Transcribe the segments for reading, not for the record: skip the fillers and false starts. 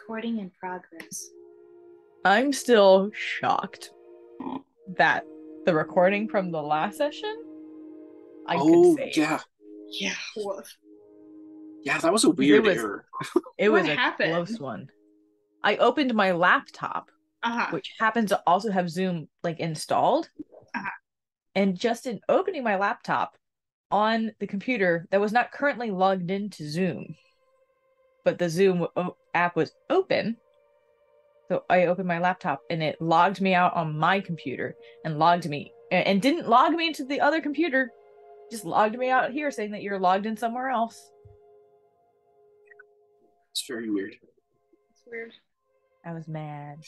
Recording in progress. I'm still shocked that the recording from the last session I could save. Yeah. Yeah, that was a weird error. It was a close one. I opened my laptop, which happens to also have Zoom installed. And just in opening my laptop on the computer that was not currently logged into Zoom, but the Zoom app was open. So I opened my laptop and it logged me out on my computer and logged me and didn't log me into the other computer. Just logged me out here saying that you're logged in somewhere else. It's very weird. It's weird. I was mad.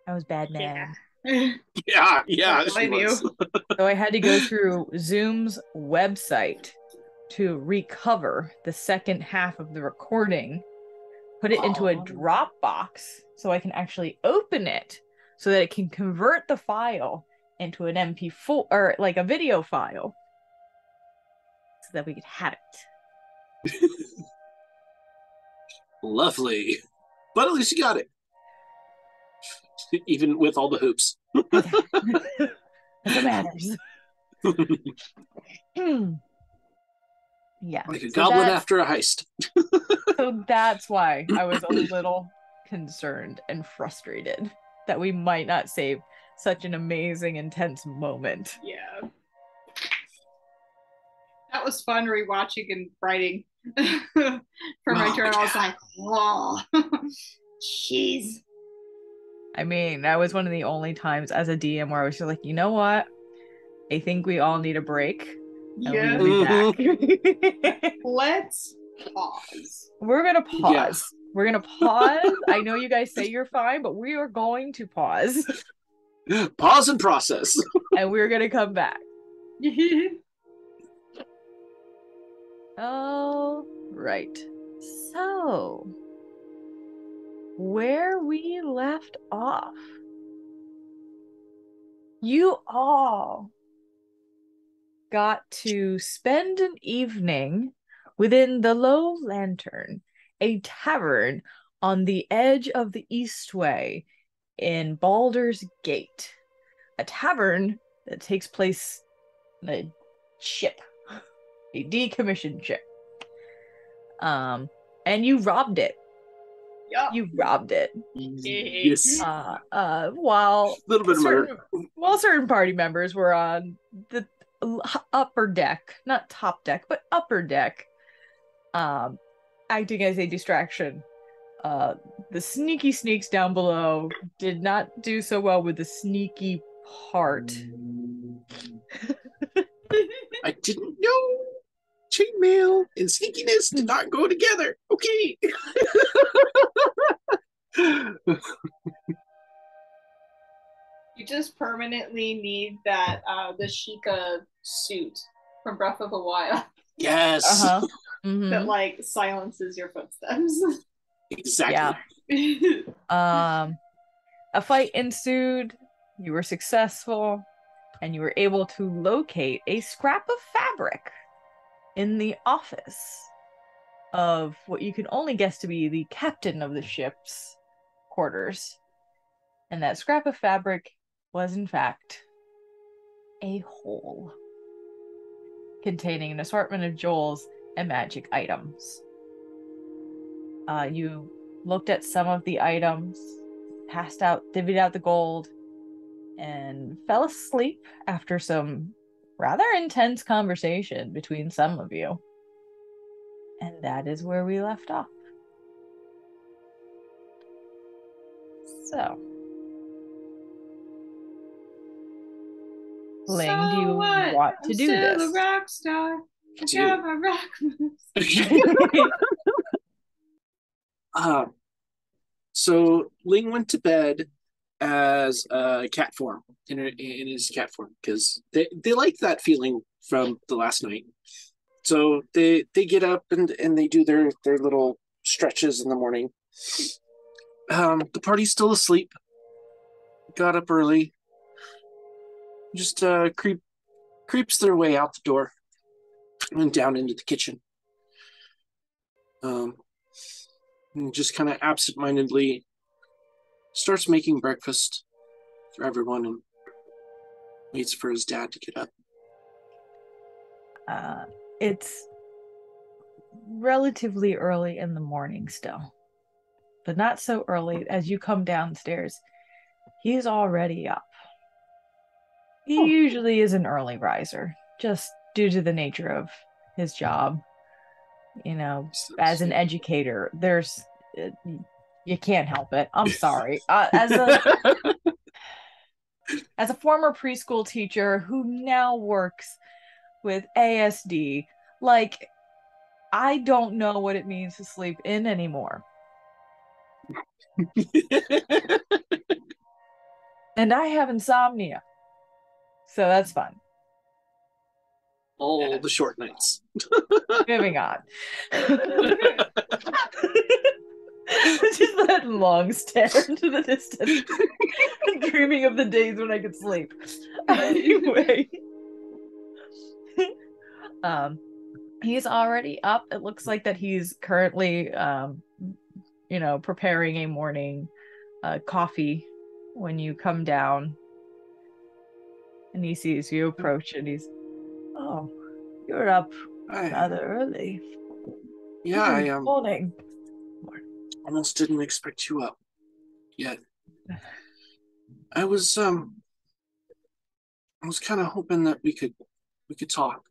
I was bad mad. Yeah. I knew. So I had to go through Zoom's website to recover the second half of the recording, put it into a Dropbox so I can actually open it so that it can convert the file into an MP4 or a video file so that we could have it. Lovely. But at least you got it. Even with all the hoops. That's what matters. Yeah. Like a goblin after a heist. So that's why I was a little concerned and frustrated that we might not save such an amazing, intense moment. Yeah. That was fun rewatching and writing for my journal. I was like, whoa, jeez. I mean, that was one of the only times as a DM where I was just like, you know what? I think we all need a break. Yeah. We'll be back. Let's pause. We're going to pause. Yeah. We're going to pause. I know you guys say you're fine, but we are going to pause. Pause and process. And we're going to come back. Oh, right. So, where we left off, you all got to spend an evening within the Low Lantern, a tavern on the edge of the Eastway in Baldur's Gate, a tavern that takes place in a ship, a decommissioned ship. And you robbed it. Yep. You robbed it. Yes. While certain party members were on the upper deck, not top deck, but upper deck, acting as a distraction. The sneaky sneaks down below did not do so well with the sneaky part. I didn't know chainmail and sneakiness did not go together. Okay. You just permanently need that the Sheikah suit from Breath of the Wild. Yes. That silences your footsteps. Exactly. Yeah. A fight ensued. You were successful, and you were able to locate a scrap of fabric in the office of what you can only guess to be the captain of the ship's quarters. And that scrap of fabric was, in fact, a hole containing an assortment of jewels and magic items. You looked at some of the items, passed out, divvied out the gold, and fell asleep after some rather intense conversation between some of you. And that is where we left off. So, Ling, do you want to do this? I'm still a rock star. I got my rock moves. So Ling went to bed as a cat form in his cat form because they like that feeling from the last night. So they get up and they do their little stretches in the morning. The party's still asleep. Got up early. Just creeps their way out the door and down into the kitchen. And just kind of absentmindedly starts making breakfast for everyone and waits for his dad to get up. It's relatively early in the morning still, but not so early as you come downstairs. He's already up. He usually is an early riser, just due to the nature of his job. You know, as an educator, you can't help it. I'm sorry. As a former preschool teacher who now works with ASD, like, I don't know what it means to sleep in anymore. And I have insomnia. So that's fun. All the short nights. Moving on. Just that long stare into the distance, dreaming of the days when I could sleep. Anyway, he's already up. It looks like that he's currently, preparing a morning coffee when you come down, and he sees you approach, and he's, "Oh, you're up rather early." Yeah, I morning. Almost didn't expect you up yet. I was kind of hoping that we could talk.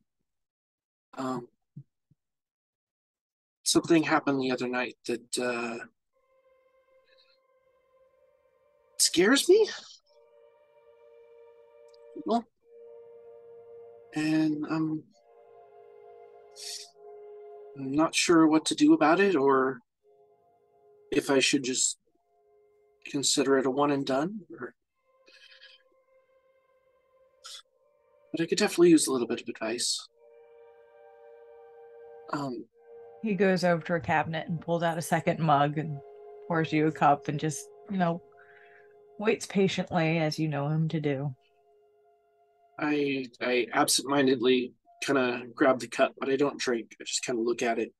Something happened the other night that scares me. Well, and I'm not sure what to do about it, or if I should just consider it a one and done. But I could definitely use a little bit of advice. He goes over to a cabinet and pulls out a second mug and pours you a cup and just, waits patiently as you know him to do. I absentmindedly kind of grab the cup, but I don't drink. I just kind of look at it.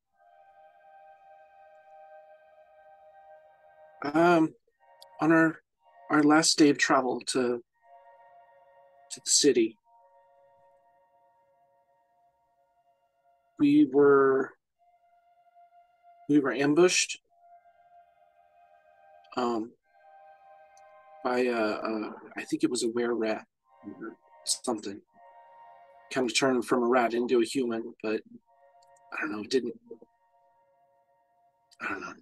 On our last day of travel to the city, we were ambushed by I think it was a were-rat or something. Kind of turned from a rat into a human, but I don't know, I don't know.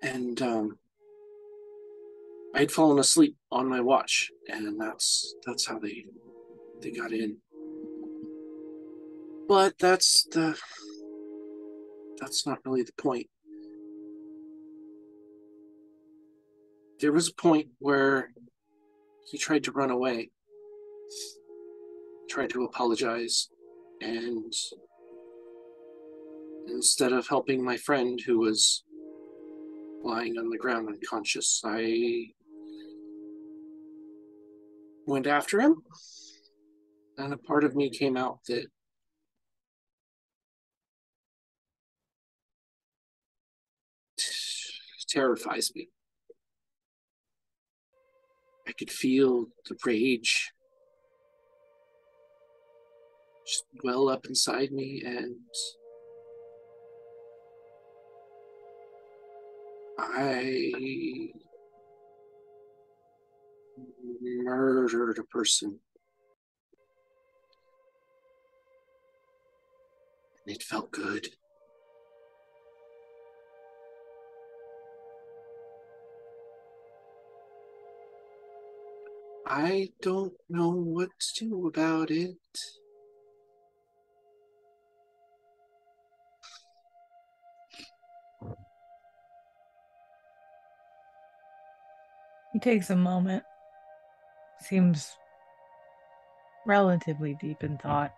And I had fallen asleep on my watch, and that's how they got in. But that's not really the point. There was a point where he tried to run away, tried to apologize, and instead of helping my friend who was lying on the ground unconscious, I went after him, and a part of me came out that terrifies me. I could feel the rage just well up inside me, and I murdered a person. And it felt good. I don't know what to do about it. He takes a moment. Seems relatively deep in thought.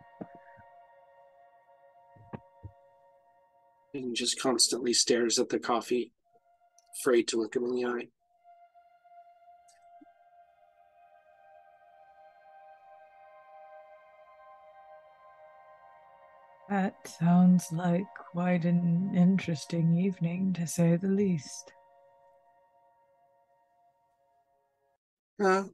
And just constantly stares at the coffee, afraid to look him in the eye. That sounds like quite an interesting evening, to say the least. Are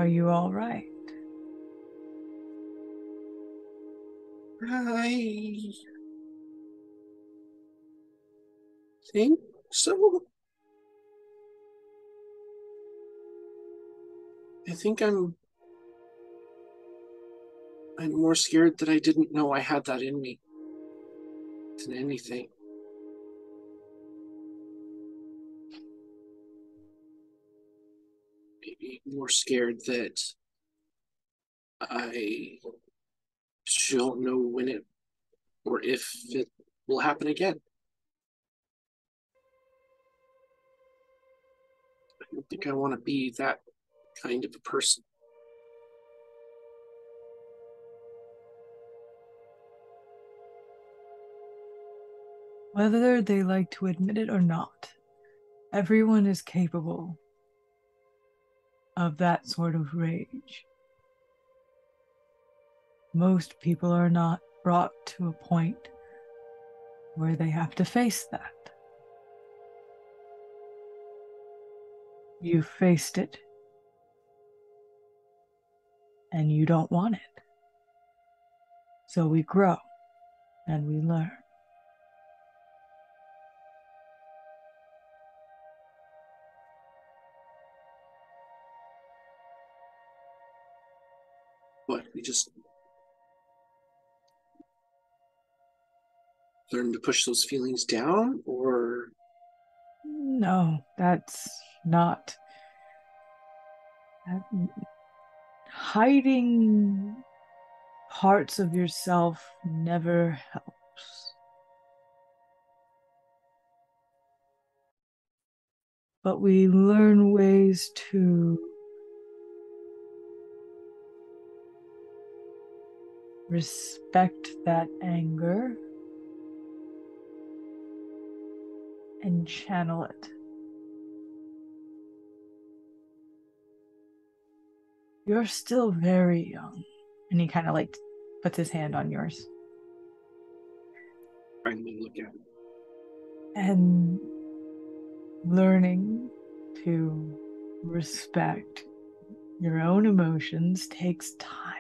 you all right? I think so. I think I'm more scared that I didn't know I had that in me than anything. Maybe more scared that I don't know when it or if it will happen again. I don't think I want to be that kind of a person. Whether they like to admit it or not, everyone is capable of that sort of rage. Most people are not brought to a point where they have to face that. You faced it, and you don't want it. So we grow and we learn. What, we just learn to push those feelings down, or? No, that's not. Hiding parts of yourself never helps. But we learn ways to respect that anger and channel it. You're still very young. And he kind of like puts his hand on yours. Finally look at it. And learning to respect your own emotions takes time.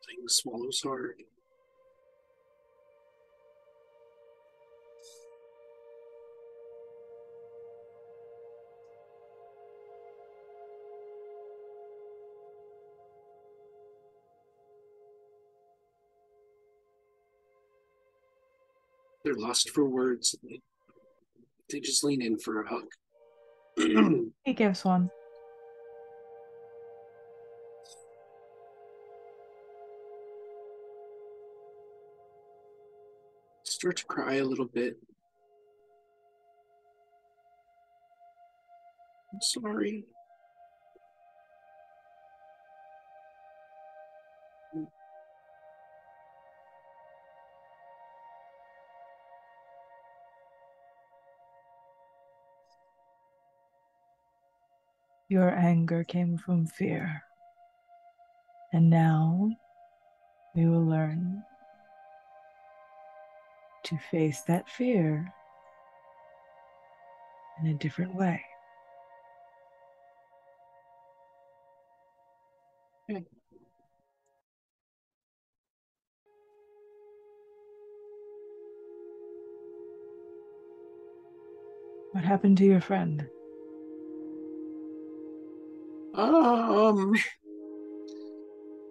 Things swallows hard. They're lost for words. They just lean in for a hug. He gives one. Start to cry a little bit. I'm sorry. Your anger came from fear. And now we will learn to face that fear in a different way. Okay. What happened to your friend?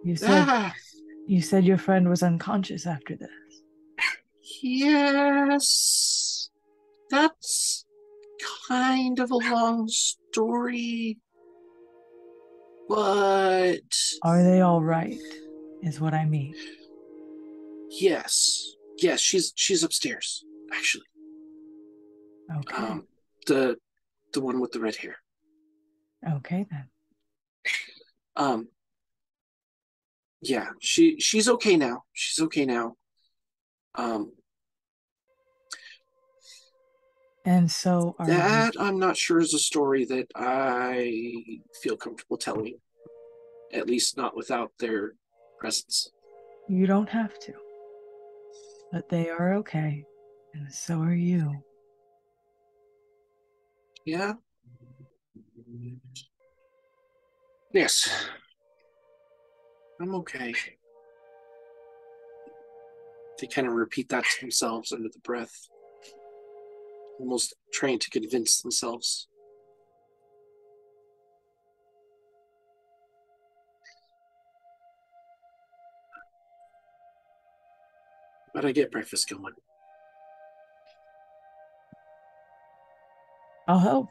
You said your friend was unconscious after this. Yes. That's kind of a long story. But are they all right? Is what I mean. Yes, she's upstairs, actually. Okay. The one with the red hair. Okay then. Yeah, she's okay now. She's okay now. And so are that I'm not sure is a story that I feel comfortable telling. At least not without their presence. You don't have to. But they are okay. And so are you. Yeah? Yes. I'm okay. They kind of repeat that to themselves under the breath. Almost trying to convince themselves. But I get breakfast going. I'll help.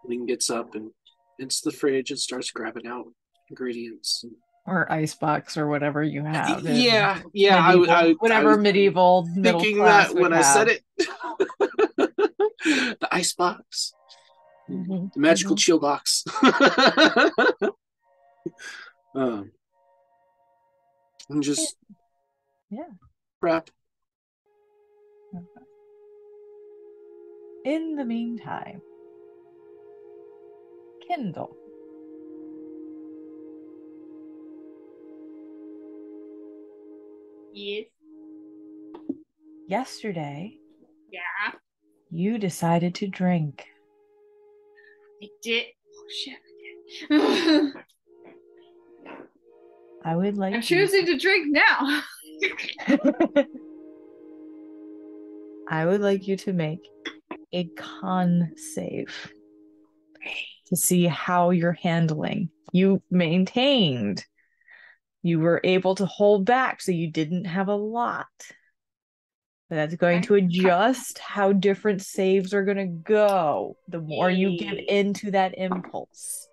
Ling gets up and into the fridge and starts grabbing out ingredients. Or icebox or whatever you have. Yeah. Medieval, whatever medieval middle thinking class that would when have. I said it. The icebox. The magical chill box. And just wrap. Okay. In the meantime, Kindle. Yes. Yesterday. Yeah. You decided to drink. I did. Oh shit, I did. I would like. I'm choosing to drink now. I would like you to make a con save to see how you're handling. You maintained. You were able to hold back, so you didn't have a lot. But that's going to adjust how different saves are going to go the more you give into that impulse.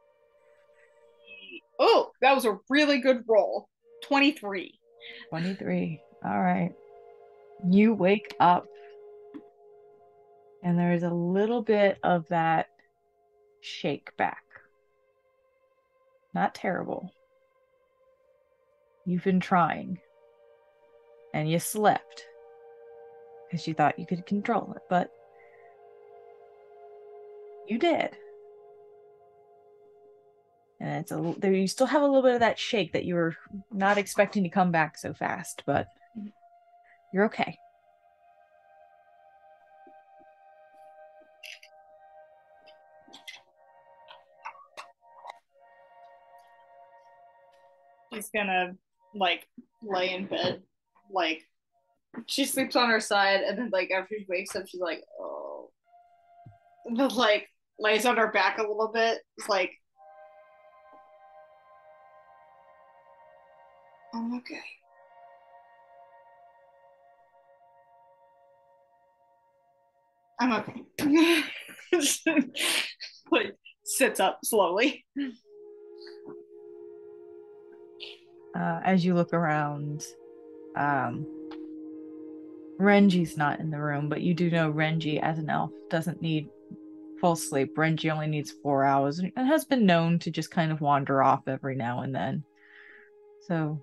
Oh, that was a really good roll. 23. 23. All right. You wake up and there's a little bit of that shake back. Not terrible. You've been trying. And you slept. Because you thought you could control it, but you did. And it's there. You still have a little bit of that shake that you were not expecting to come back so fast, but you're okay. She's gonna lay in bed, she sleeps on her side, and then after she wakes up, she's like, oh, but lays on her back a little bit. It's like, I'm okay. I'm okay. Sits up slowly. As you look around, Renji's not in the room, but you do know Renji as an elf doesn't need full sleep. Renji only needs 4 hours and has been known to just kind of wander off every now and then. So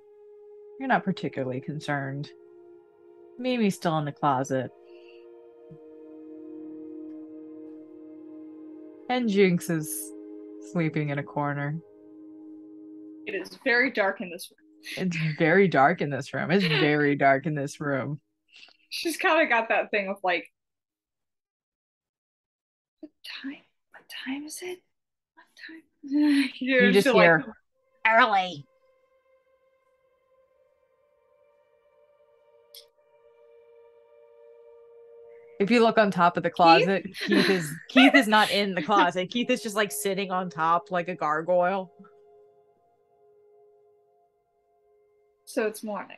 you're not particularly concerned. Mimi's still in the closet. And Jinx is sleeping in a corner. It is very dark in this room. It's very dark in this room. It's very dark in this room. She's kind of got that thing of what time is it? What time? You just hear early. If you look on top of the closet, Keith is not in the closet. Keith is just sitting on top like a gargoyle. So it's morning.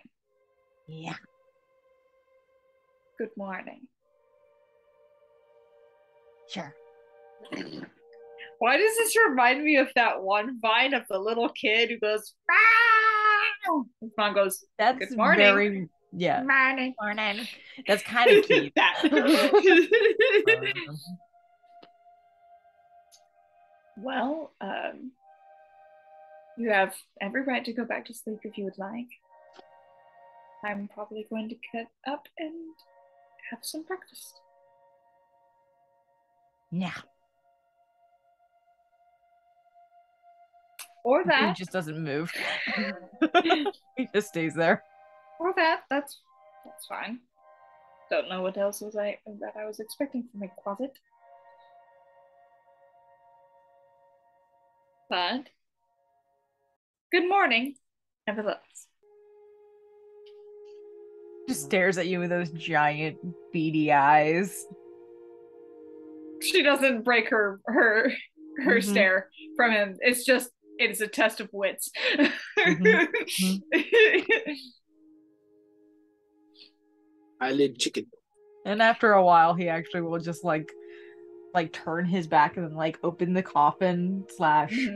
Yeah. Good morning. Sure. Why does this remind me of that one vine of the little kid who goes, "Row!" His mom goes, that's good morning. Yeah. Morning. That's kind of cute. Well, you have every right to go back to sleep if you would like. I'm probably going to get up and have some breakfast. Yeah. Or that. He just doesn't move. He just stays there. Or that. That's fine. Don't know what else that I was expecting from my closet. But good morning, nevertheless. Just stares at you with those giant beady eyes. She doesn't break her stare from him. It's a test of wits. Eyelid chicken. And after a while, he actually will just like turn his back and then like open the coffin /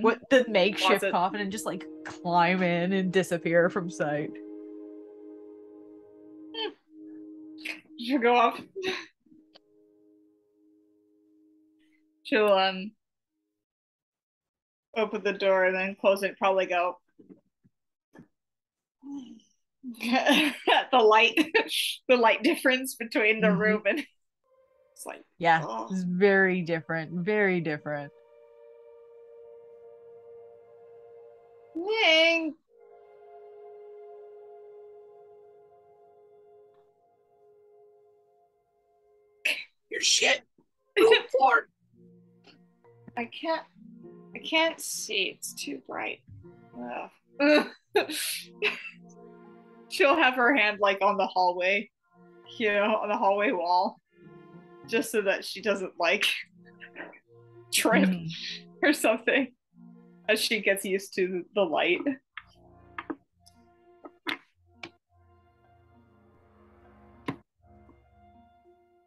what the makeshift coffin and just like climb in and disappear from sight. She'll go off. She'll open the door and then close it. Probably go. the light difference between the room and it's like it's very different. Very different. Ling. Your shit. Room floor. I can't see. It's too bright. She'll have her hand like on the hallway, on the hallway wall, just so that she doesn't like trip or something as she gets used to the light.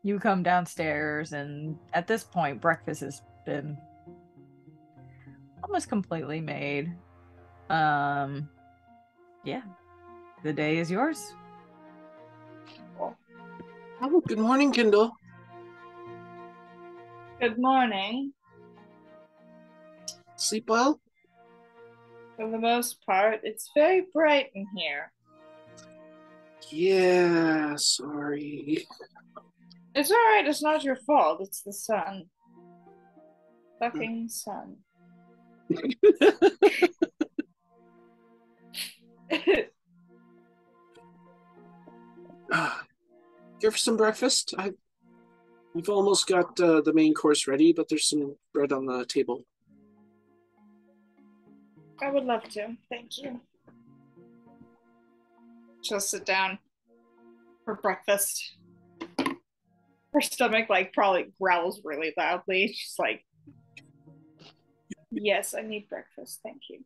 You come downstairs, and at this point, breakfast has been almost completely made. Yeah. The day is yours. Oh, good morning, Kendall. Good morning. Sleep well? For the most part, it's very bright in here. Yeah, sorry. It's alright, it's not your fault. It's the sun. Fucking sun. Here for some breakfast? We've almost got the main course ready, but there's some bread on the table. I would love to. Thank you. She'll sit down for breakfast. Her stomach probably growls really loudly. She's like, yes, I need breakfast. Thank you.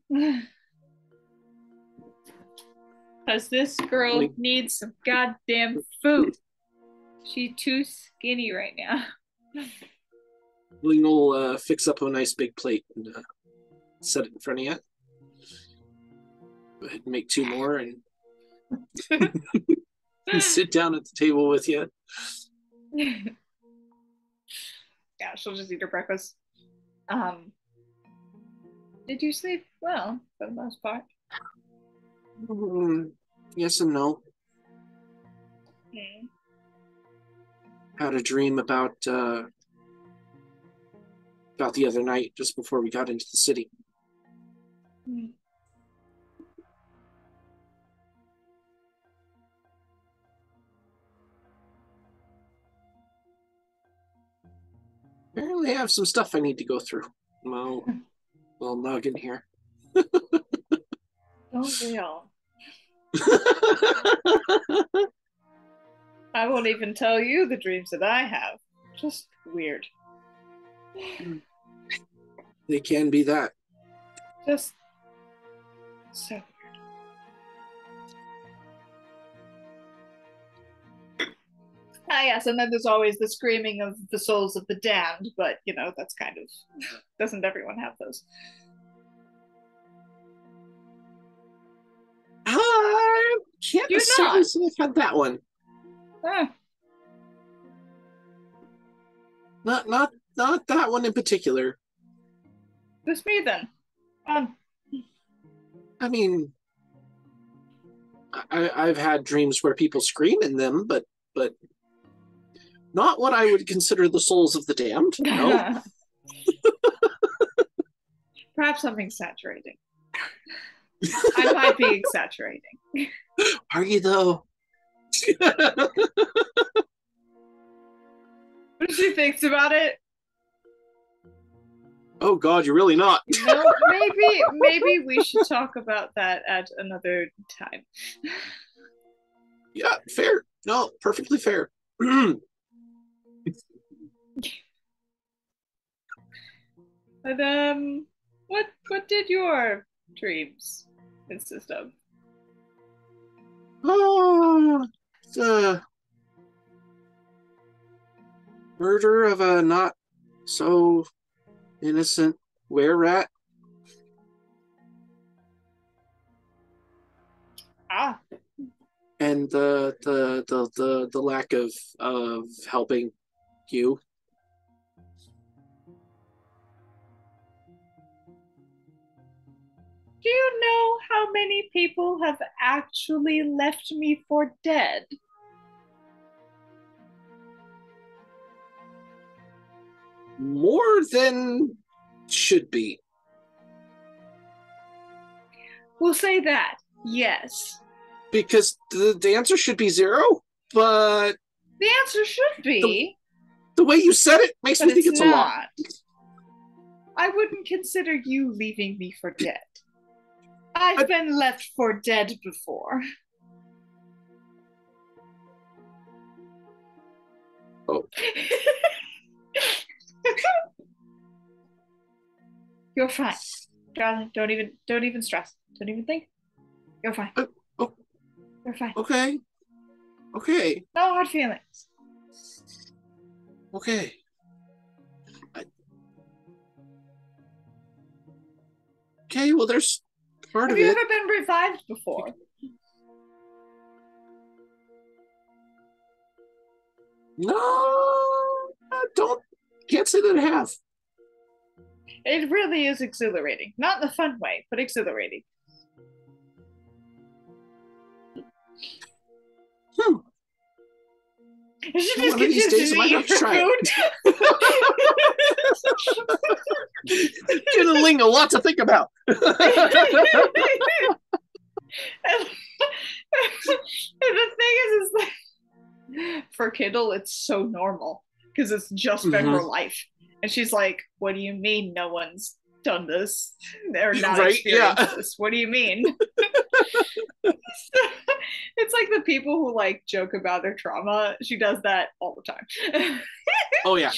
Because this girl needs some goddamn food. She's too skinny right now. Ling will fix up a nice big plate and set it in front of you. Go ahead and make 2 more and sit down at the table with you. Yeah, she'll just eat her breakfast. Did you sleep well for the most part? Yes and no. Okay. Had a dream about the other night just before we got into the city. Apparently I have some stuff I need to go through. Well, noggin here. Don't we all? I won't even tell you the dreams that I have. Just weird. They can be that. Just so weird. Yes, and then there's always the screaming of the souls of the damned, but that's kind of, doesn't everyone have those? I can't necessarily say I've had that one. Not that one in particular. Just me then. I mean, I've had dreams where people scream in them, but not what I would consider the souls of the damned. No. Perhaps I'm exaggerating. I might be exaggerating. Are you though? What she thinks about it? Oh God, you're really not. No, maybe we should talk about that at another time. Yeah, fair. No, perfectly fair. But what did your dreams consist of? Oh, the murder of a not so innocent were-rat. Ah. And the lack of helping you. Do you know how many people have actually left me for dead? More than should be. We'll say that, yes. Because the answer should be 0, but... The answer should be. The way you said it makes me think it's not. A lot. I wouldn't consider you leaving me for dead. I've been left for dead before. Oh. You're fine, darling. Don't even stress. Don't even think. You're fine. You're fine. Okay. No hard feelings. Okay. Okay, well, there's part of it. Have you ever been revived before? No, I can't say that I have. It really is exhilarating. Not in the fun way, but exhilarating. She just one of these days I might have to try it. Giving Ling a lot to think about. And the thing is like, for Kindle, it's so normal because it's just been her life. And she's like, what do you mean no one's done this? They're not experienced this. What do you mean? It's like the people who like joke about their trauma. She does that all the time. Oh yeah.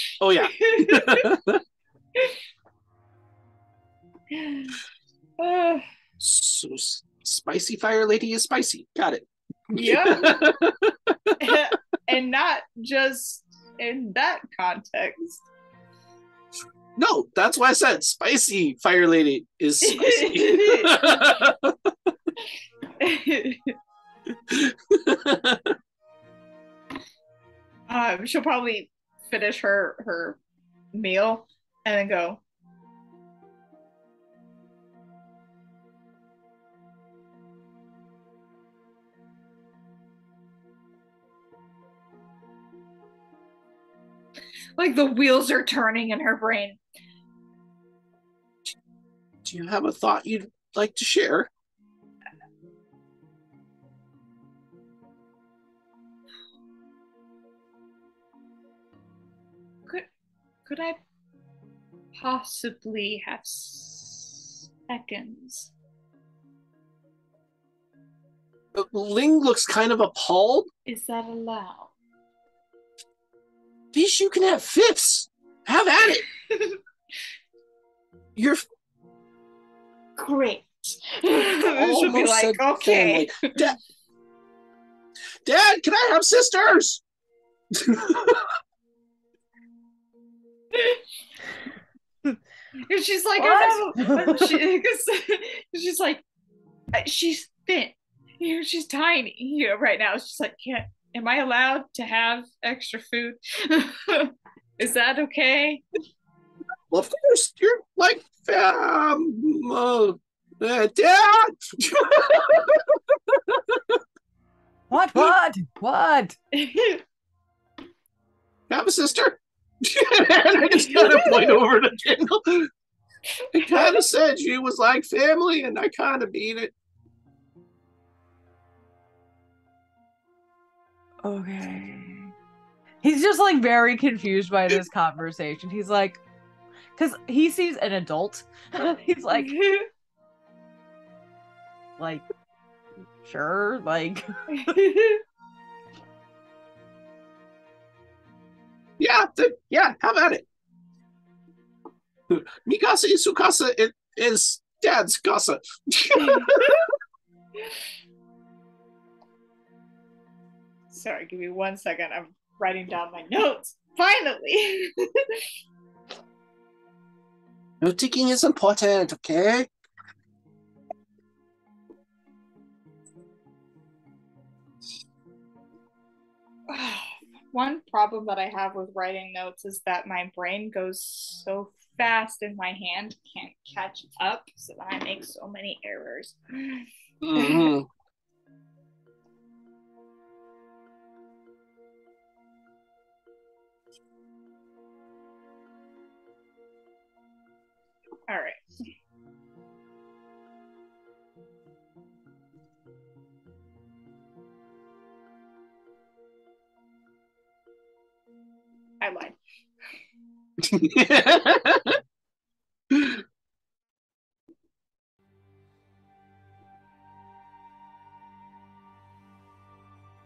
So spicy fire lady is spicy. Got it. Yeah. And not just in that context. No, that's why I said spicy fire lady is spicy. She'll probably finish her meal and then go, like the wheels are turning in her brain. Do you have a thought you'd like to share? Could I possibly have seconds? Ling looks kind of appalled. Is that allowed? Bish, you can have fifths. Have at it. You're great. She'll be like, okay. Dad, can I have sisters? And she's like, she's like, she's thin. You know, she's tiny. You know, right now. She's like, am I allowed to have extra food? Is that okay? Well, of course, you're like, Dad. What? Have a sister? And I just kind of point over to Kendall. I kind of said she was like family, and I kind of mean it. Okay. He's just like very confused by this conversation. He's like, because he sees an adult. He's like, sure, like. Yeah, how about it? Mikasa y su casa is dad's casa. Sorry, give me 1 second. I'm writing down my notes. Finally! Note taking is important, okay? One problem that I have with writing notes is that my brain goes so fast and my hand can't catch up, so I make so many errors. Mm-hmm. All right. I lied.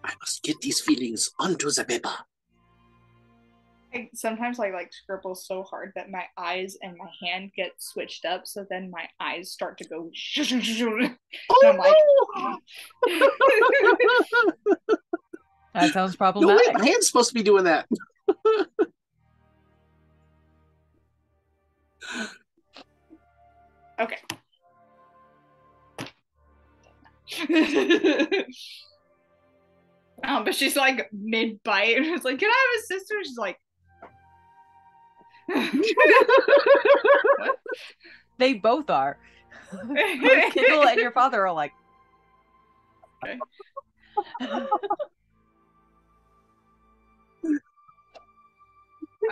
I must get these feelings onto the paper. Sometimes I like scribble so hard that my eyes and my hand get switched up, so then my eyes start to go. And I'm like, that sounds problematic. No, wait, my hand's supposed to be doing that. Okay. But she's like mid bite, and it's like, "Can I have a sister?" She's like, "What?" They both are. Kendall and your father are like. Okay.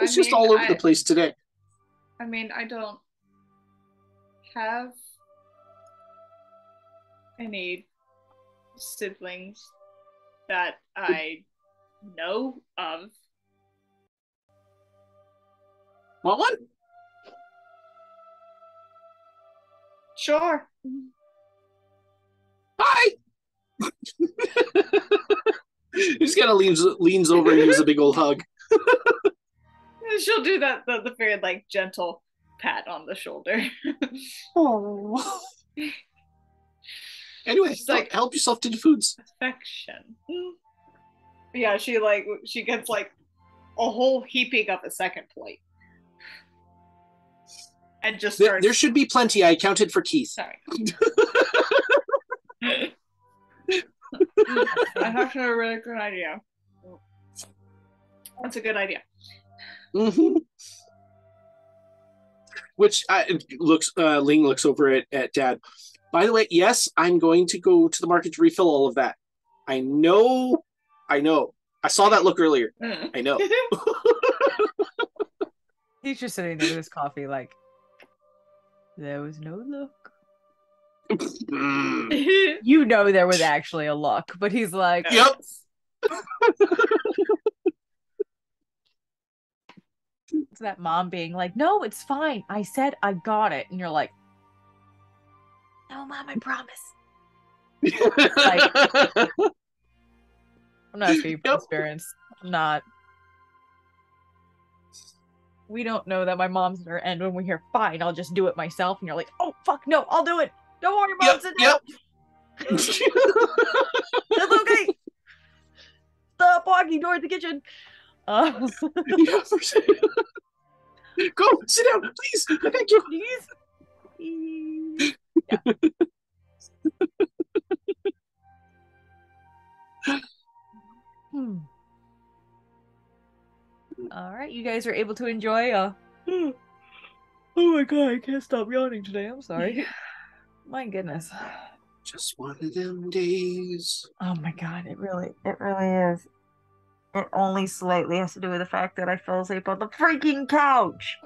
It's just all over the place today. I mean, I don't have any siblings that I know of. Want one? Sure. Hi. He's kind of leans over and gives a big old hug. She'll do that, the very like gentle pat on the shoulder. Oh. Anyway, like, help yourself to the foods. Affection. Yeah, she gets like a whole heaping of a second plate. And just starts. There should be plenty. I counted for Keith. Sorry. That's actually a really good idea. That's a good idea. Mm-hmm. Which Ling looks over at Dad. By the way, yes, I'm going to go to the market to refill all of that. I know. I saw that look earlier. I know. He's just sitting there with his coffee like, there was no look. You know there was actually a look, but he's like, yep. It's that mom being like, no, it's fine. I said I got it. And you're like, no, Mom, I promise. Like, I'm not speaking from experience. I'm not. We don't know that my mom's at her end when we hear, fine, I'll just do it myself. And you're like, oh, fuck, no, I'll do it. Don't worry, Mom, sit down. It's okay. Stop walking towards the kitchen. Go, sit down, please. Thank you. Please. Yeah. All right, you guys are able to enjoy. Oh my god, I can't stop yawning today. I'm sorry. My goodness. Just one of them days. Oh my god, it really is. It only slightly has to do with the fact that I fell asleep on the freaking couch.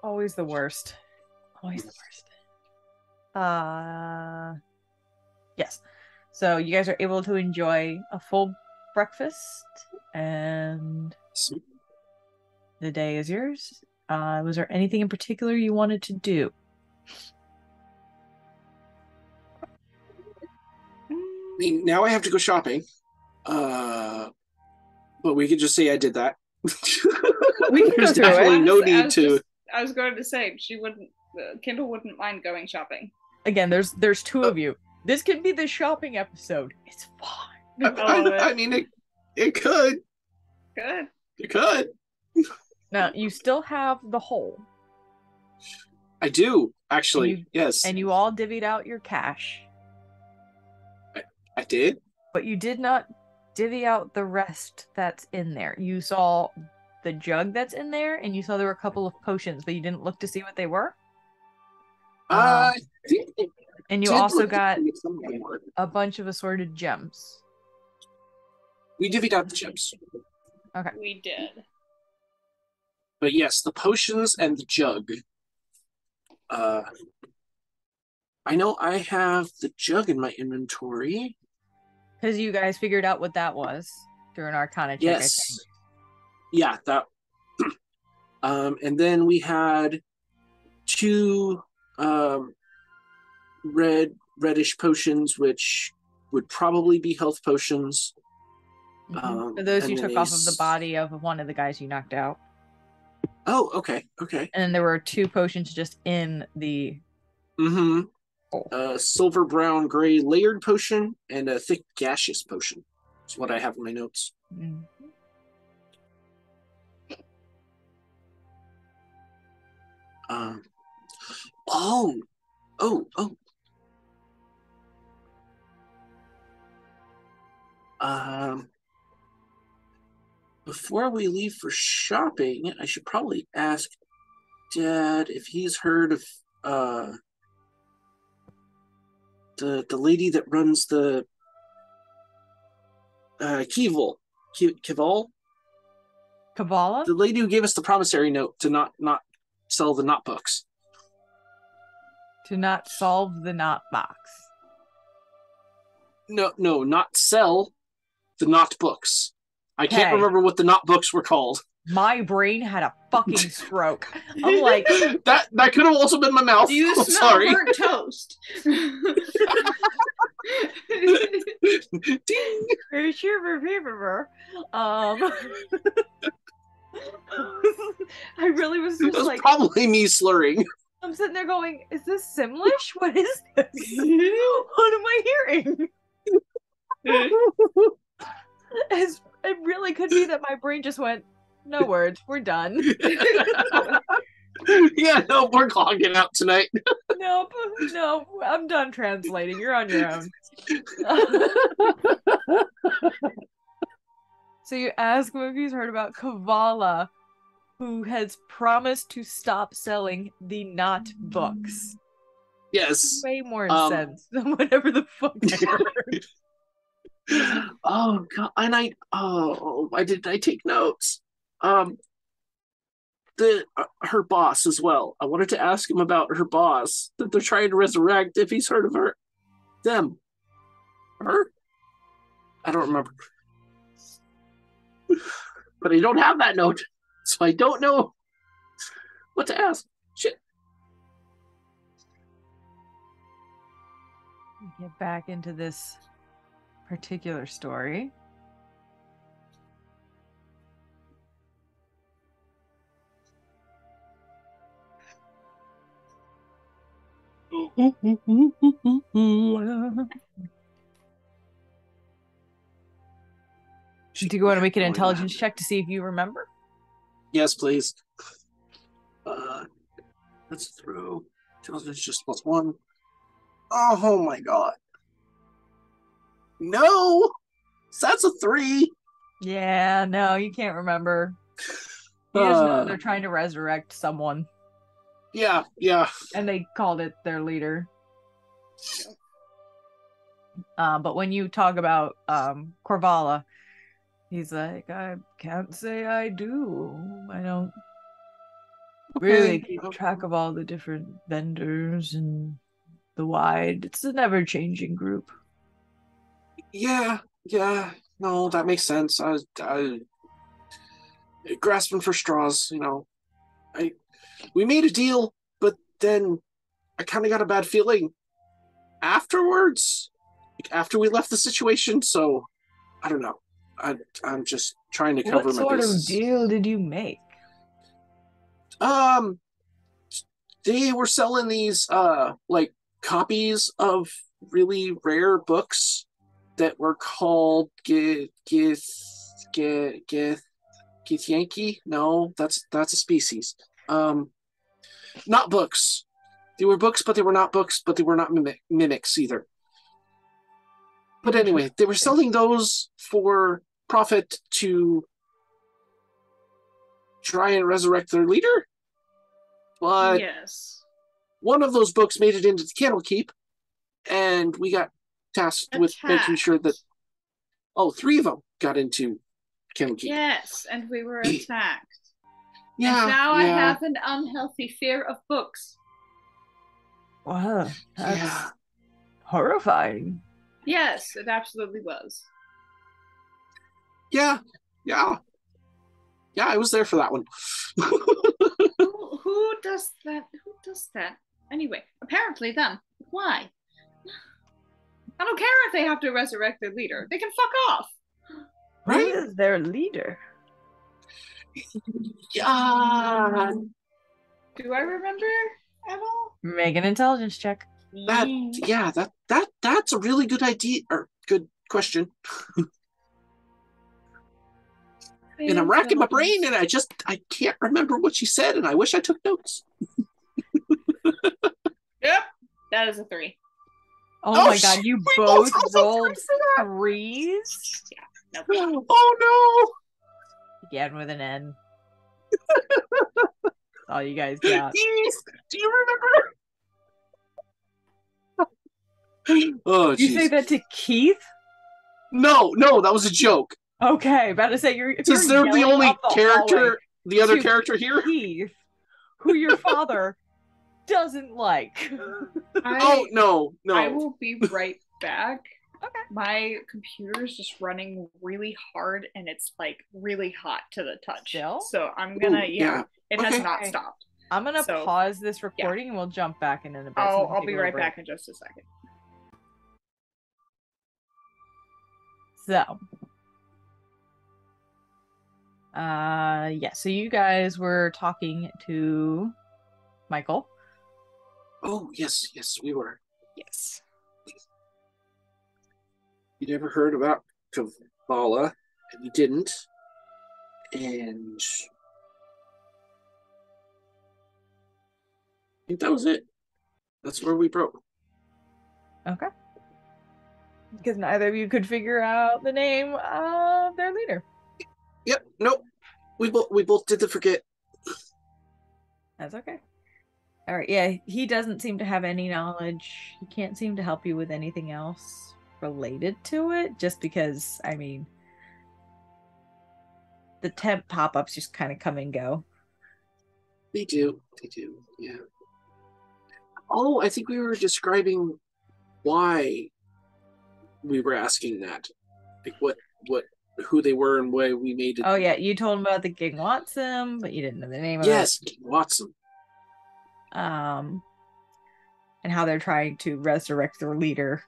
Always the worst. Always the worst. Yes. So you guys are able to enjoy a full breakfast, and the day is yours. Was there anything in particular you wanted to do? I mean, now I have to go shopping. But we could just say I did that. We can There's go through definitely it. no need to. I was going to say Kindle wouldn't mind going shopping. Again, there's two of you. This could be the shopping episode. It's fine. I mean, it could. Good. It could. Now you still have the hole. I do actually. Yes. And you all divvied out your cash. I did. But you did not divvy out the rest that's in there. You saw the jug that's in there, and you saw there were a couple of potions, but you didn't look to see what they were. And you also got a bunch of assorted gems. We divvied out the gems. Okay. We did. But yes, the potions and the jug. I know I have the jug in my inventory. Because you guys figured out what that was through an Arcana check, yes. I think. Yeah, that. And then we had 2 reddish potions, which would probably be health potions. So those you took off of the body of one of the guys you knocked out. Oh, okay. And then there were 2 potions just in the... Silver, brown, gray layered potion and a thick gaseous potion. That's what I have in my notes. Before we leave for shopping, I should probably ask Dad if he's heard of the lady that runs the Kival. Kavala? The lady who gave us the promissory note to not sell the knot books. To not solve the knot box. No, not sell the knot books. I can't remember what the knot books were called. My brain had a fucking stroke. I'm like... that could have also been my mouth. You smell burnt toast. Ding. I really was just like... probably me slurring. I'm sitting there going, is this Simlish? What is this? What am I hearing? It really could be that my brain just went, no words, we're done. Yeah, no, we're clogging out tonight. No, I'm done translating. You're on your own. So you ask him if he's heard about Kavala, who has promised to stop selling the knot books. Yes. Way more sense than whatever the fuck I heard. Oh god, and why did I take notes? Her boss as well. I wanted to ask him about her boss that they're trying to resurrect, if he's heard of her. Her? I don't remember. But I don't have that note, so I don't know what to ask. Shit. Get back into this particular story. Do you want to make an intelligence check to see if you remember? Yes, please. Let's throw intelligence just +1. Oh my god. No! That's a 3. Yeah, no, you can't remember. You just know they're trying to resurrect someone. Yeah. And they called it their leader. But when you talk about Corvala, he's like, I can't say I do. I don't really keep track of all the different vendors and the wide. It's a never-changing group. Yeah. No, that makes sense. I grasping for straws, we made a deal, but then I kind of got a bad feeling afterwards, like after we left the situation. So I don't know. I'm just trying to cover my bases. What sort of deal did you make? They were selling these like copies of really rare books that were called Githyanki? No, that's a species. Not books. They were books, but they were not books, but they were not mimics either. But anyway, they were selling those for profit to try and resurrect their leader. But yes, one of those books made it into the Candlekeep, and we got tasked with making sure that 3 of them got into Candlekeep. Yes, and we were attacked. Yeah. And now I have an unhealthy fear of books. Wow, that's horrifying. Yes, it absolutely was. Yeah, I was there for that one. Who does that? Who does that? Anyway, apparently them. Why? I don't care if they have to resurrect their leader. They can fuck off. Right? Who is their leader? Yeah. Do I remember at all? Make an intelligence check. That's a really good idea, or good question. And I'm racking my brain, and I can't remember what she said, and I wish I took notes. Yep, that is a 3. Oh my god, you both rolled 3s? Yeah. Nope. Oh no! Again with an N. That's all you guys got. Do you remember? Oh, you say that to Keith? No, that was a joke. Okay, about to say since they're the only character, the other character here, Keith, who your father doesn't like. No. I will be right back. Okay. My computer is just running really hard, and it's like really hot to the touch. Still? So I'm gonna it has not stopped. I'm gonna pause this recording and we'll jump back in a bit. I'll be right back in just a second. So so you guys were talking to Michael. Oh yes, we were. Yes. You never heard about Kavala, and you didn't. And I think that was it. That's where we broke. Okay. Because neither of you could figure out the name of their leader. Yep. Nope. We both did the forget. That's okay. All right. Yeah, he doesn't seem to have any knowledge. He can't seem to help you with anything else related to it. Just because, I mean, the temp pop-ups just kind of come and go. They do. Yeah. Oh, I think we were describing why we were asking that, like who they were and why we made it. Oh yeah, you told him about the King Watson, but you didn't know the name of it. Yes, King Watson. And how they're trying to resurrect their leader.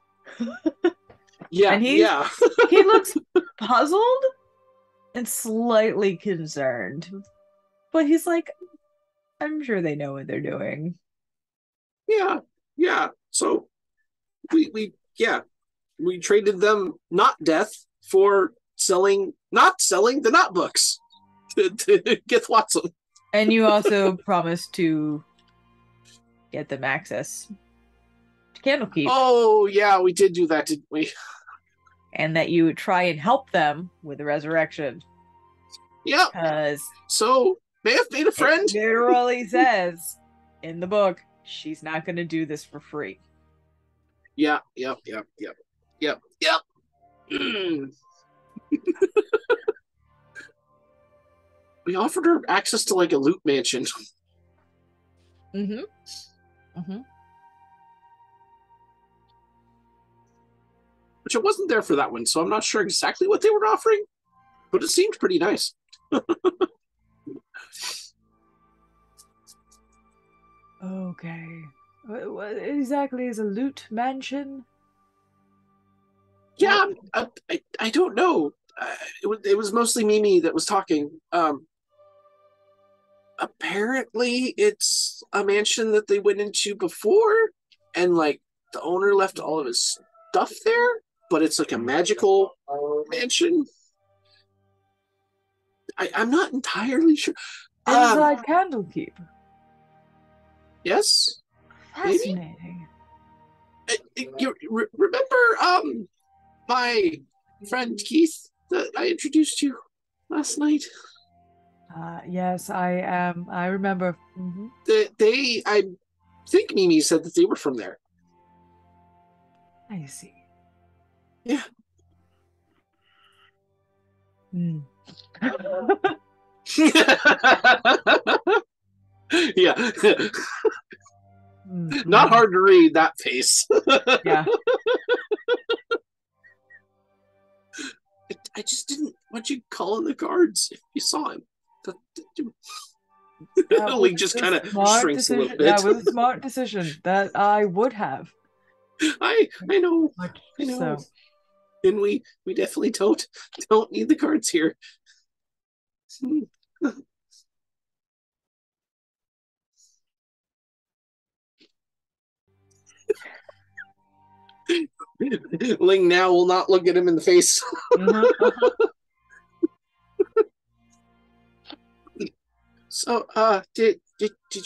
Yeah, and he looks puzzled and slightly concerned, but he's like, I'm sure they know what they're doing. Yeah. So we traded them not death for not selling the not books to get Watson. And you also promised to get them access to Candlekeep. Oh yeah, we did do that, didn't we? And that you would try and help them with the resurrection. Yeah. Because so may have made a friend. It literally says in the book, she's not going to do this for free. Yeah, yep. Mm. We offered her access to like a loot mansion. Mm-hmm. Mm-hmm. Which it wasn't there for that one, so I'm not sure exactly what they were offering, but it seemed pretty nice. Okay. What exactly is a loot mansion? Yeah, I don't know. It was mostly Mimi that was talking. Apparently, it's a mansion that they went into before, and like the owner left all of his stuff there, but it's like a magical mansion. I'm not entirely sure. Inside Candlekeep. Yes, Fascinating. you remember my friend Keith that I introduced you last night? Yes, I remember. Mm-hmm. I think Mimi said that they were from there. I see. Yeah. Mm. Yeah. Mm-hmm. Not hard to read that face. Yeah. I just didn't want you calling the guards if you saw him. Lee just kind of shrinks a little bit. That was a smart decision that I would have. I know. I know. So. And we definitely don't need the guards here. Ling now will not look at him in the face. So, did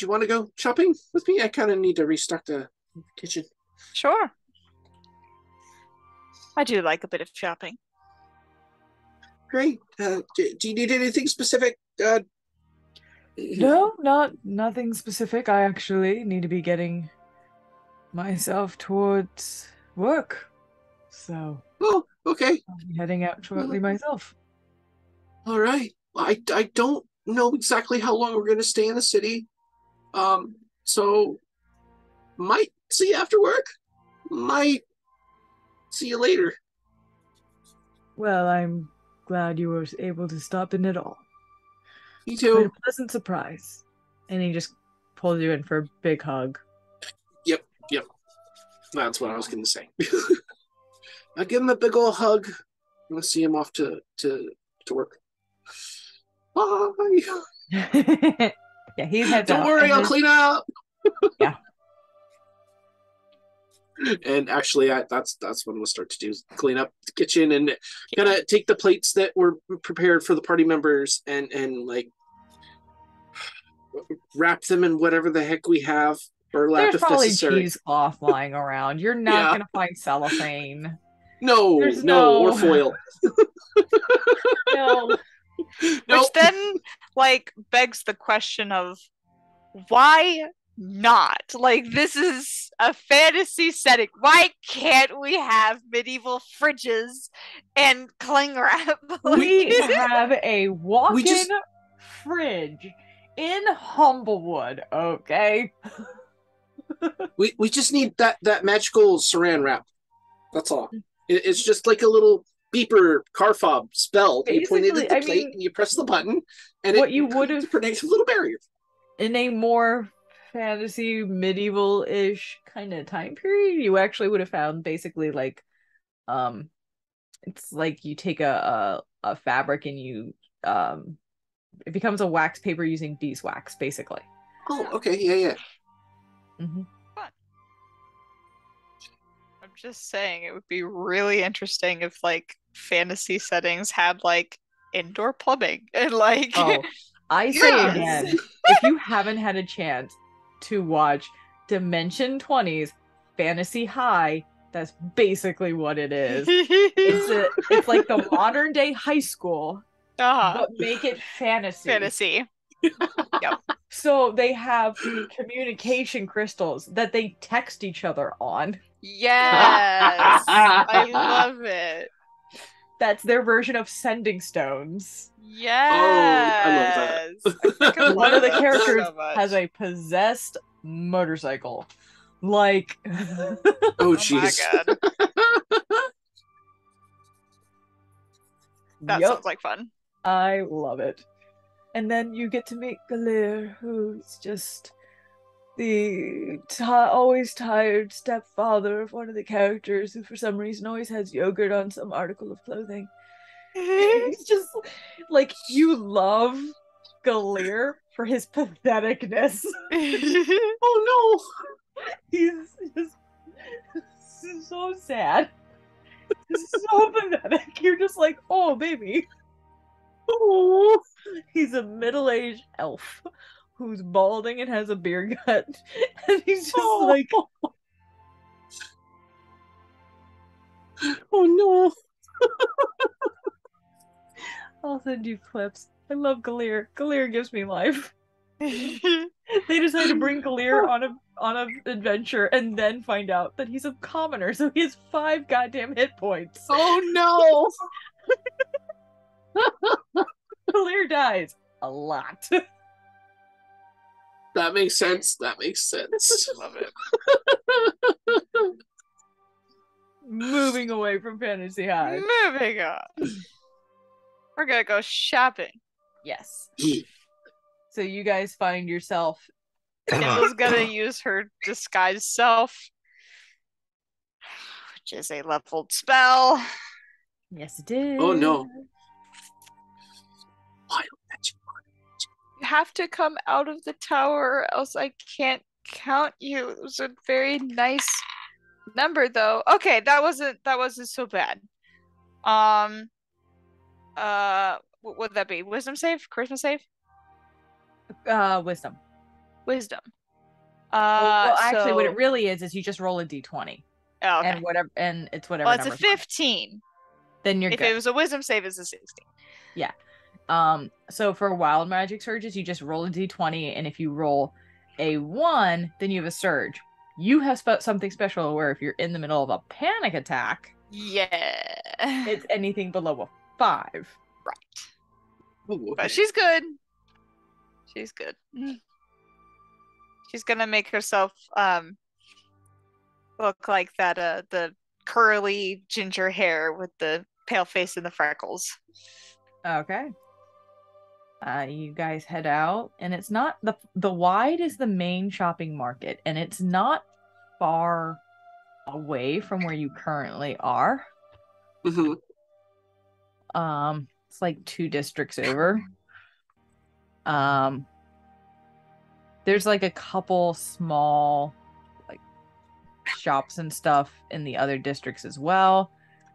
you want to go shopping with me? I kind of need to restock the kitchen. Sure. I do like a bit of shopping. Great. Do you need anything specific? No, nothing specific. I actually need to be getting myself towards work. So. Oh, okay. I'll be heading out shortly myself. All right. I don't know exactly how long we're going to stay in the city. So might see you after work. Might see you later. Well, I'm glad you were able to stop in at all. Me too. Quite a pleasant surprise. And he just pulls you in for a big hug. Yep. That's what I was going to say. I give him a big old hug. I'm going to see him off to work. Bye. Yeah, he heads out. Don't worry, I'll clean up. Yeah. And actually, that's when we'll start to do clean up the kitchen and kind of take the plates that were prepared for the party members and like wrap them in whatever the heck we have. Burlap There's if probably necessary. cheesecloth lying around. You're not gonna find cellophane. No, or foil. No. Which then begs the question of why not? This is a fantasy setting. Why can't we have medieval fridges and cling wrap? We have a walk-in fridge in Humblewood, okay? we just need that magical saran wrap. That's all. It's just like a little beeper car fob spell. Basically, you point it at the plate and you press the button, and what you would have connects a little barrier. In a more fantasy medieval-ish kind of time period, you actually would have found basically it's like you take a fabric and you it becomes a wax paper using beeswax, basically. Oh, okay, yeah. Mm-hmm. Fun. I'm just saying it would be really interesting if fantasy settings had indoor plumbing and Oh, I say again, if you haven't had a chance to watch Dimension 20's Fantasy High, that's basically what it is. It's like the modern day high school, but make it fantasy. Yep. So they have communication crystals that they text each other on. Yes, I love it. That's their version of sending stones. Yes. Oh, I love that. One of the characters has a possessed motorcycle. Like, oh jeez. Oh my god. That sounds like fun. I love it. And then you get to meet Galir, who's just the always tired stepfather of one of the characters who for some reason always has yogurt on some article of clothing. He's just like, you love Galir for his patheticness. Oh no. He's just so sad. So pathetic. You're just like, oh baby. Oh, he's a middle-aged elf who's balding and has a beer gut, and he's just like, oh no. I'll send you clips. I love Galir. Galir gives me life. They decide to bring Galir on an adventure and then find out that he's a commoner, so he has 5 goddamn hit points. Oh no. Galir dies a lot. That makes sense. Love it. Moving away from Fantasy High. Moving on. We're gonna go shopping. Yes. So you guys find yourself. Kendall's gonna use her disguise self, which is a leveled spell. Yes, it is. Oh no. You have to come out of the tower, or else I can't count you. It was a very nice number, though. Okay, that wasn't so bad. What would that be? Wisdom save? Charisma save? Wisdom. Well, actually, what it really is you just roll a d20. Oh, okay. And it's whatever. Well, it's a 15. Then you're good. If it was a wisdom save, it's a 16. Yeah. So for wild magic surges, you just roll a d20, and if you roll a 1, then you have a surge. You have something special where if you're in the middle of a panic attack, it's anything below a 5. Right. Ooh, okay. But she's good. She's good. She's gonna make herself look like that the curly ginger hair with the pale face and the freckles. Okay. You guys head out, and it's not the Wide is the main shopping market, and it's not far away from where you currently are. Mm-hmm. It's like 2 districts over. There's like a couple small like shops and stuff in the other districts as well,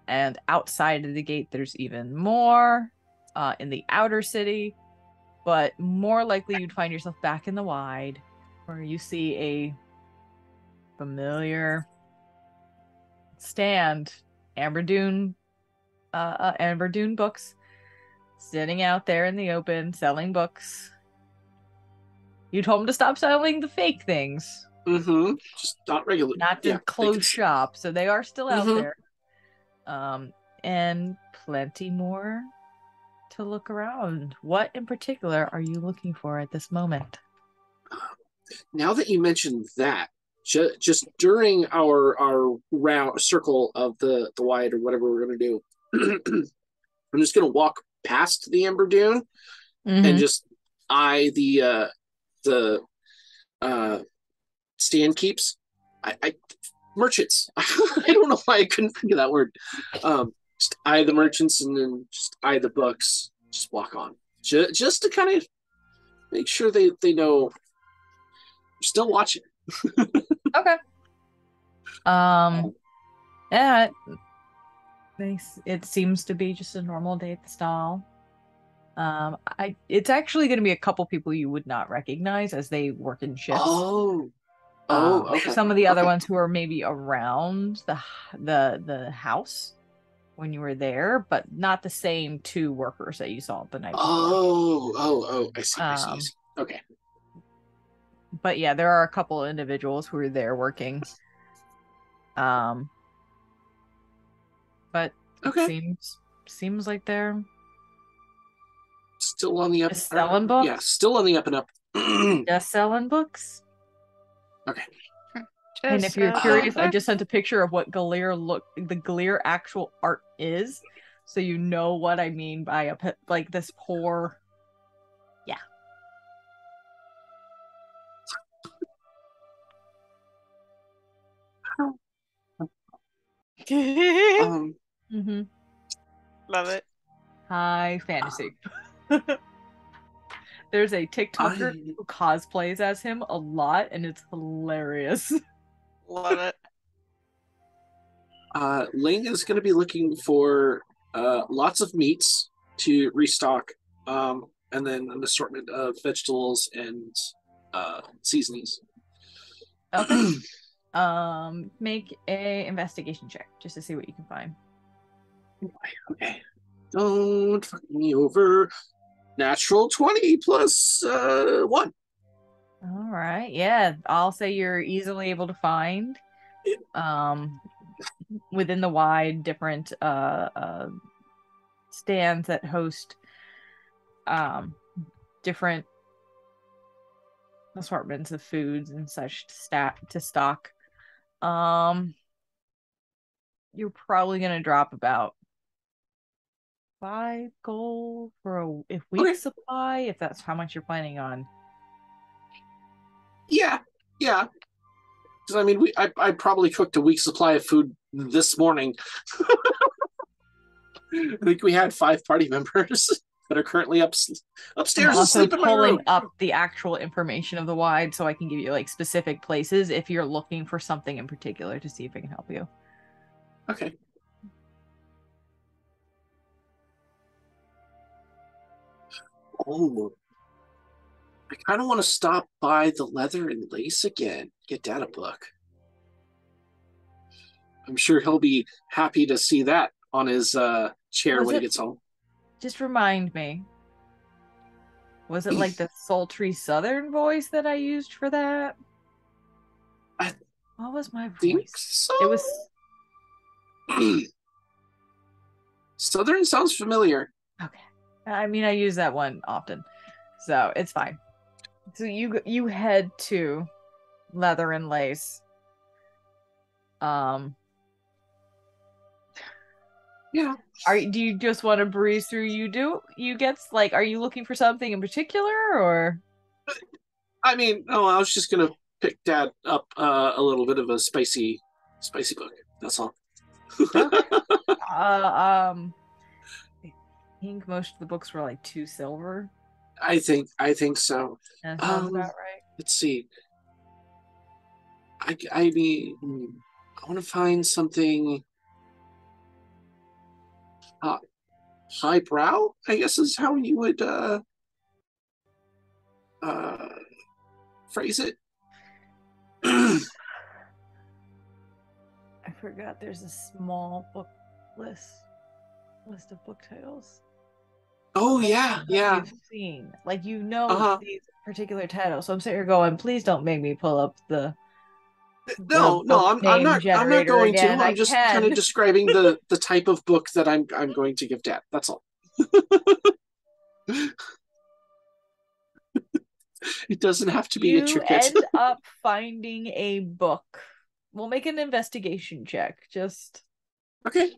and outside of the gate there's even more in the outer city. But more likely you'd find yourself back in the Wide, where you see a familiar stand, Amber Dune books, sitting out there in the open, selling books. You told them to stop selling the fake things. Mm-hmm. Just not regular. Not to close shop, so they are still out there. And plenty more to look around. What in particular are you looking for at this moment? Now that you mentioned that, just during our round circle of the Wide or whatever we're going to do, I'm just going to walk past the Amber Dune and just eye the stand keeps. I merchants. I don't know why I couldn't think of that word. Just eye the merchants and then just eye the books. Just walk on. Just to kind of make sure they know you're still watching. Okay. Yeah. It seems to be just a normal day at the stall. It's actually going to be a couple people you would not recognize as they work in shifts. Okay. Some of the other ones who are maybe around the house when you were there, but not the same 2 workers that you saw the night before. I see. Okay. But yeah, there are a couple of individuals who are there working. But okay. it seems like they're still on the up. Selling books? Yeah, still on the up and up. Just selling books. Okay. And if you're curious, I just sent a picture of what the Galeer actual art is, so you know what I mean by like this poor. Yeah. Mm-hmm. Love it. High fantasy. There's a TikToker who cosplays as him a lot, and it's hilarious. Love it. Ling is going to be looking for lots of meats to restock, and then an assortment of vegetables and seasonings. Okay. Make a investigation check just to see what you can find. Okay. Don't fuck me over. Natural 20 plus 1. All right. Yeah, I'll say you're easily able to find within the wide different stands that host different assortments of foods and such to stock. You're probably gonna drop about 5 gold for a week supply, if that's how much you're planning on. Yeah. Because I mean, I probably cooked a week's supply of food this morning. I think we had 5 party members that are currently upstairs asleep in my room. Pulling up the actual information of the wide, so I can give you like specific places if you're looking for something in particular to see if I can help you. Okay. Oh, I kind of want to stop by the leather and lace again. Get Dad a book. I'm sure he'll be happy to see that on his chair when he gets home. Just remind me. Was it like the sultry southern voice that I used for that? What was my voice? So. It was Southern sounds familiar. Okay. I mean, I use that one often, so it's fine. So you head to Leather and Lace. Yeah. Do you just want to breeze through? Are you looking for something in particular, or? I mean, no, I was just gonna pick Dad up a little bit of a spicy book. That's all. Okay. I think most of the books were like 2 silver. I think so. That sounds about right. Let's see. I mean, I want to find something highbrow, I guess is how you would phrase it. I forgot there's a small book list of book titles. Oh yeah. You've seen, like, these particular titles. So I'm sitting here going, please don't make me pull up the. No, I'm not going to. I'm just kind of describing the type of book that I'm going to give Dad. That's all. It doesn't have to be intricate. You end up finding a book. We'll make an investigation check. Just okay.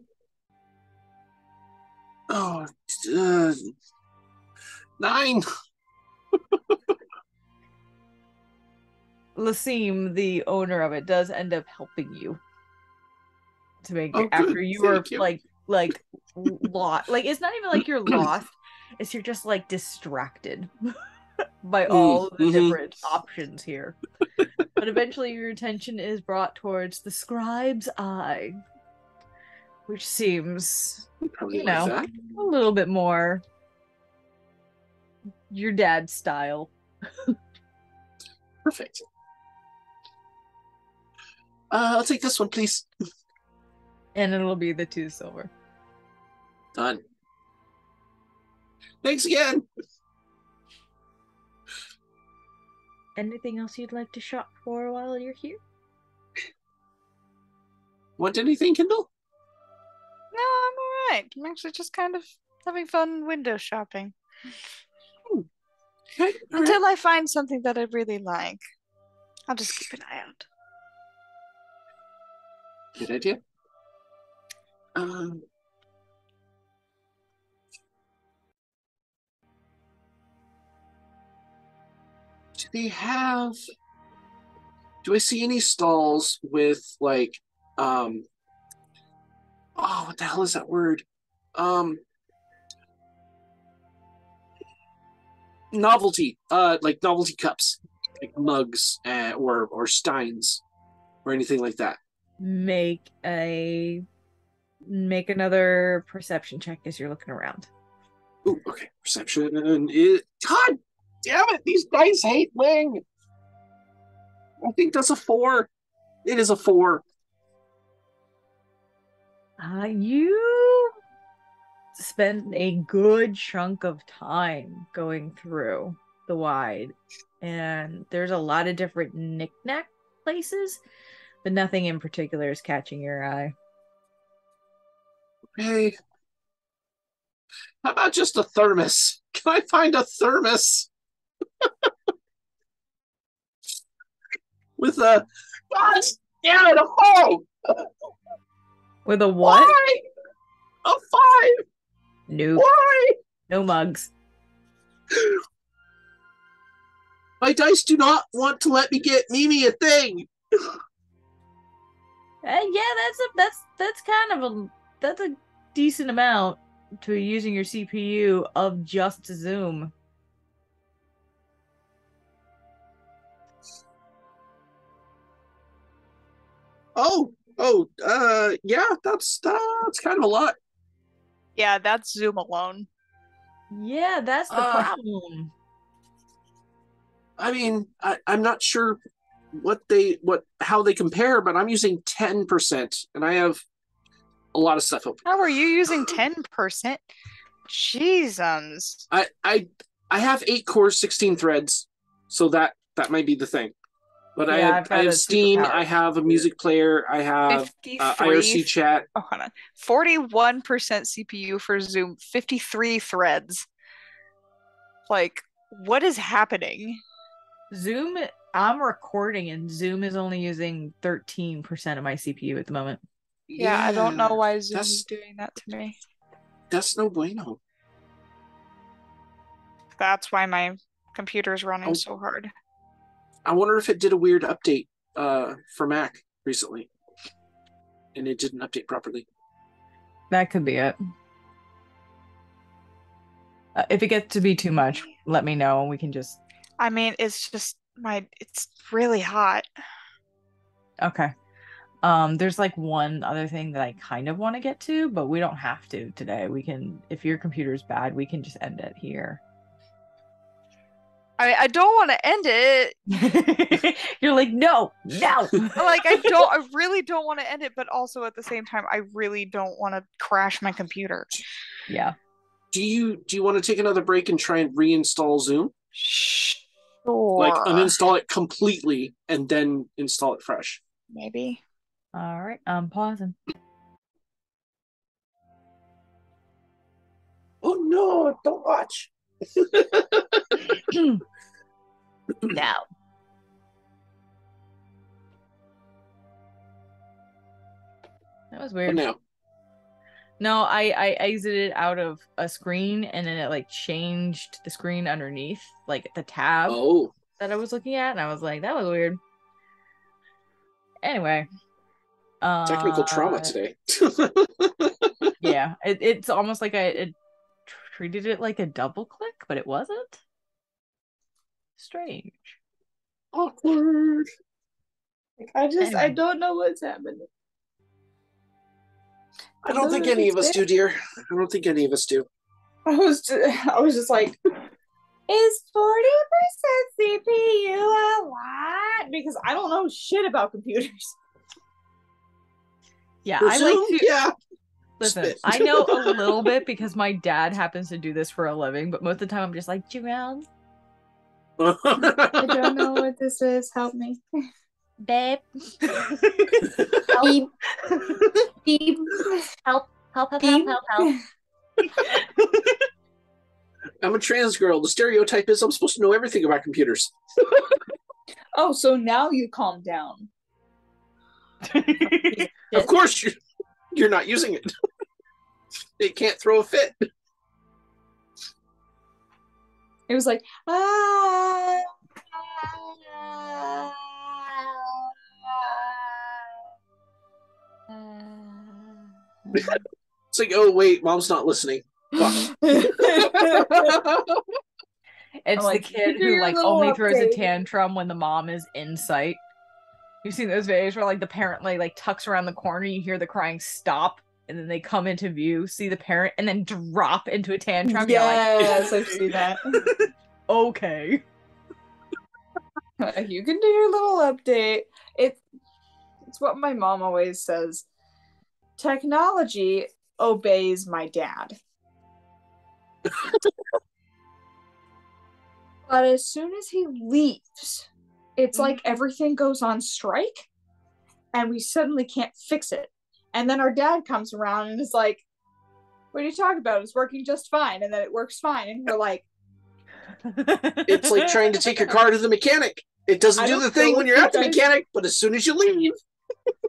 Oh, 9. Lasim, the owner of it, does end up helping you to make it after you were like lost. Like, it's not even like you're lost. It's you're just like distracted by all the different options here. But eventually your attention is brought towards the scribe's eye, which seems, a little bit more your dad's style. Perfect. I'll take this one, please. And it'll be the 2 silver. Done. Thanks again. Anything else you'd like to shop for while you're here? Want anything, Kindle? No, I'm all right. I'm actually just kind of having fun window shopping. Okay, Until I find something that I really like. I'll just keep an eye out. Good idea. Do I see any stalls with like what the hell is that word? Novelty, like novelty cups, like mugs, or steins, or anything like that. Make another perception check as you're looking around. Ooh, okay. Perception. God damn it! These dice hate Ling. I think that's a 4. It is a 4. You spend a good chunk of time going through the wide, and there's a lot of different knick-knack places, but nothing in particular is catching your eye. Okay. How about just a thermos? Can I find a thermos? With a God damn it, a 5! With a what? Why? A 5! Nope. Why? No mugs. My dice do not want to let me get Mimi a thing. Yeah, that's kind of a decent amount to using your CPU of just Zoom. Yeah, that's kind of a lot. Yeah, that's Zoom alone. Yeah, that's the problem. I mean, I'm not sure how they compare, but I'm using 10%, and I have a lot of stuff open. How are you using 10%? Jesus. I have 8 cores, 16 threads, so that might be the thing. But yeah, I have Steam, I have a music player, I have IRC chat. Oh, hold on. 41% CPU for Zoom, 53 threads. Like, what is happening? Zoom, I'm recording and Zoom is only using 13% of my CPU at the moment. Yeah, I don't know why Zoom is doing that to me. That's no bueno. That's why my computer's running so hard. I wonder if it did a weird update for Mac recently, and it didn't update properly. That could be it. If it gets to be too much, let me know and we can just... I mean, it's just it's really hot. Okay. There's like one other thing that I kind of want to get to, but we don't have to today. We can, if your computer's bad, we can just end it here. I don't want to end it. You're like, no. Like, I really don't want to end it, but also at the same time, I really don't want to crash my computer. Yeah. Do you want to take another break and try and reinstall Zoom? Sure. Like uninstall it completely and then install it fresh. Maybe. All right, I'm pausing. Oh no, don't watch. No. That was weird. Oh, no. No, I exited out of a screen and then it like changed the screen underneath, like the tab that I was looking at, and I was like, that was weird. Anyway. Technical trauma today. Yeah, it's almost like I treated it like a double click, but it wasn't. Strange. Awkward. Like, I don't know what's happening. I don't think any of us do, dear. I don't think any of us do. I was just like, is 40% CPU a lot? Because I don't know shit about computers. Yeah, I like to. Yeah. Listen, Spit. I know a little bit because my dad happens to do this for a living, but most of the time I'm just like, Jerome. I don't know what this is. Help me. Babe. Beep. Beep. Help. I'm a trans girl. The stereotype is I'm supposed to know everything about computers. Oh, so now you calm down. Of course you're not using it. It can't throw a fit. It was like, It's like, oh wait, mom's not listening. Fuck. It's like, the kid who like only throws a tantrum when the mom is in sight. You've seen those videos where like the parent like tucks around the corner, you hear the crying stop, and then they come into view, see the parent, and then drop into a tantrum. Yes, I've seen that. Okay. You can do your little update. It's what my mom always says. Technology obeys my dad. But as soon as he leaves, it's like everything goes on strike and we suddenly can't fix it. And then our dad comes around and is like, what are you talking about? It's working just fine. And then it works fine. And we're like, it's like trying to take your car to the mechanic. It doesn't do the thing when you're at the mechanic, but as soon as you leave.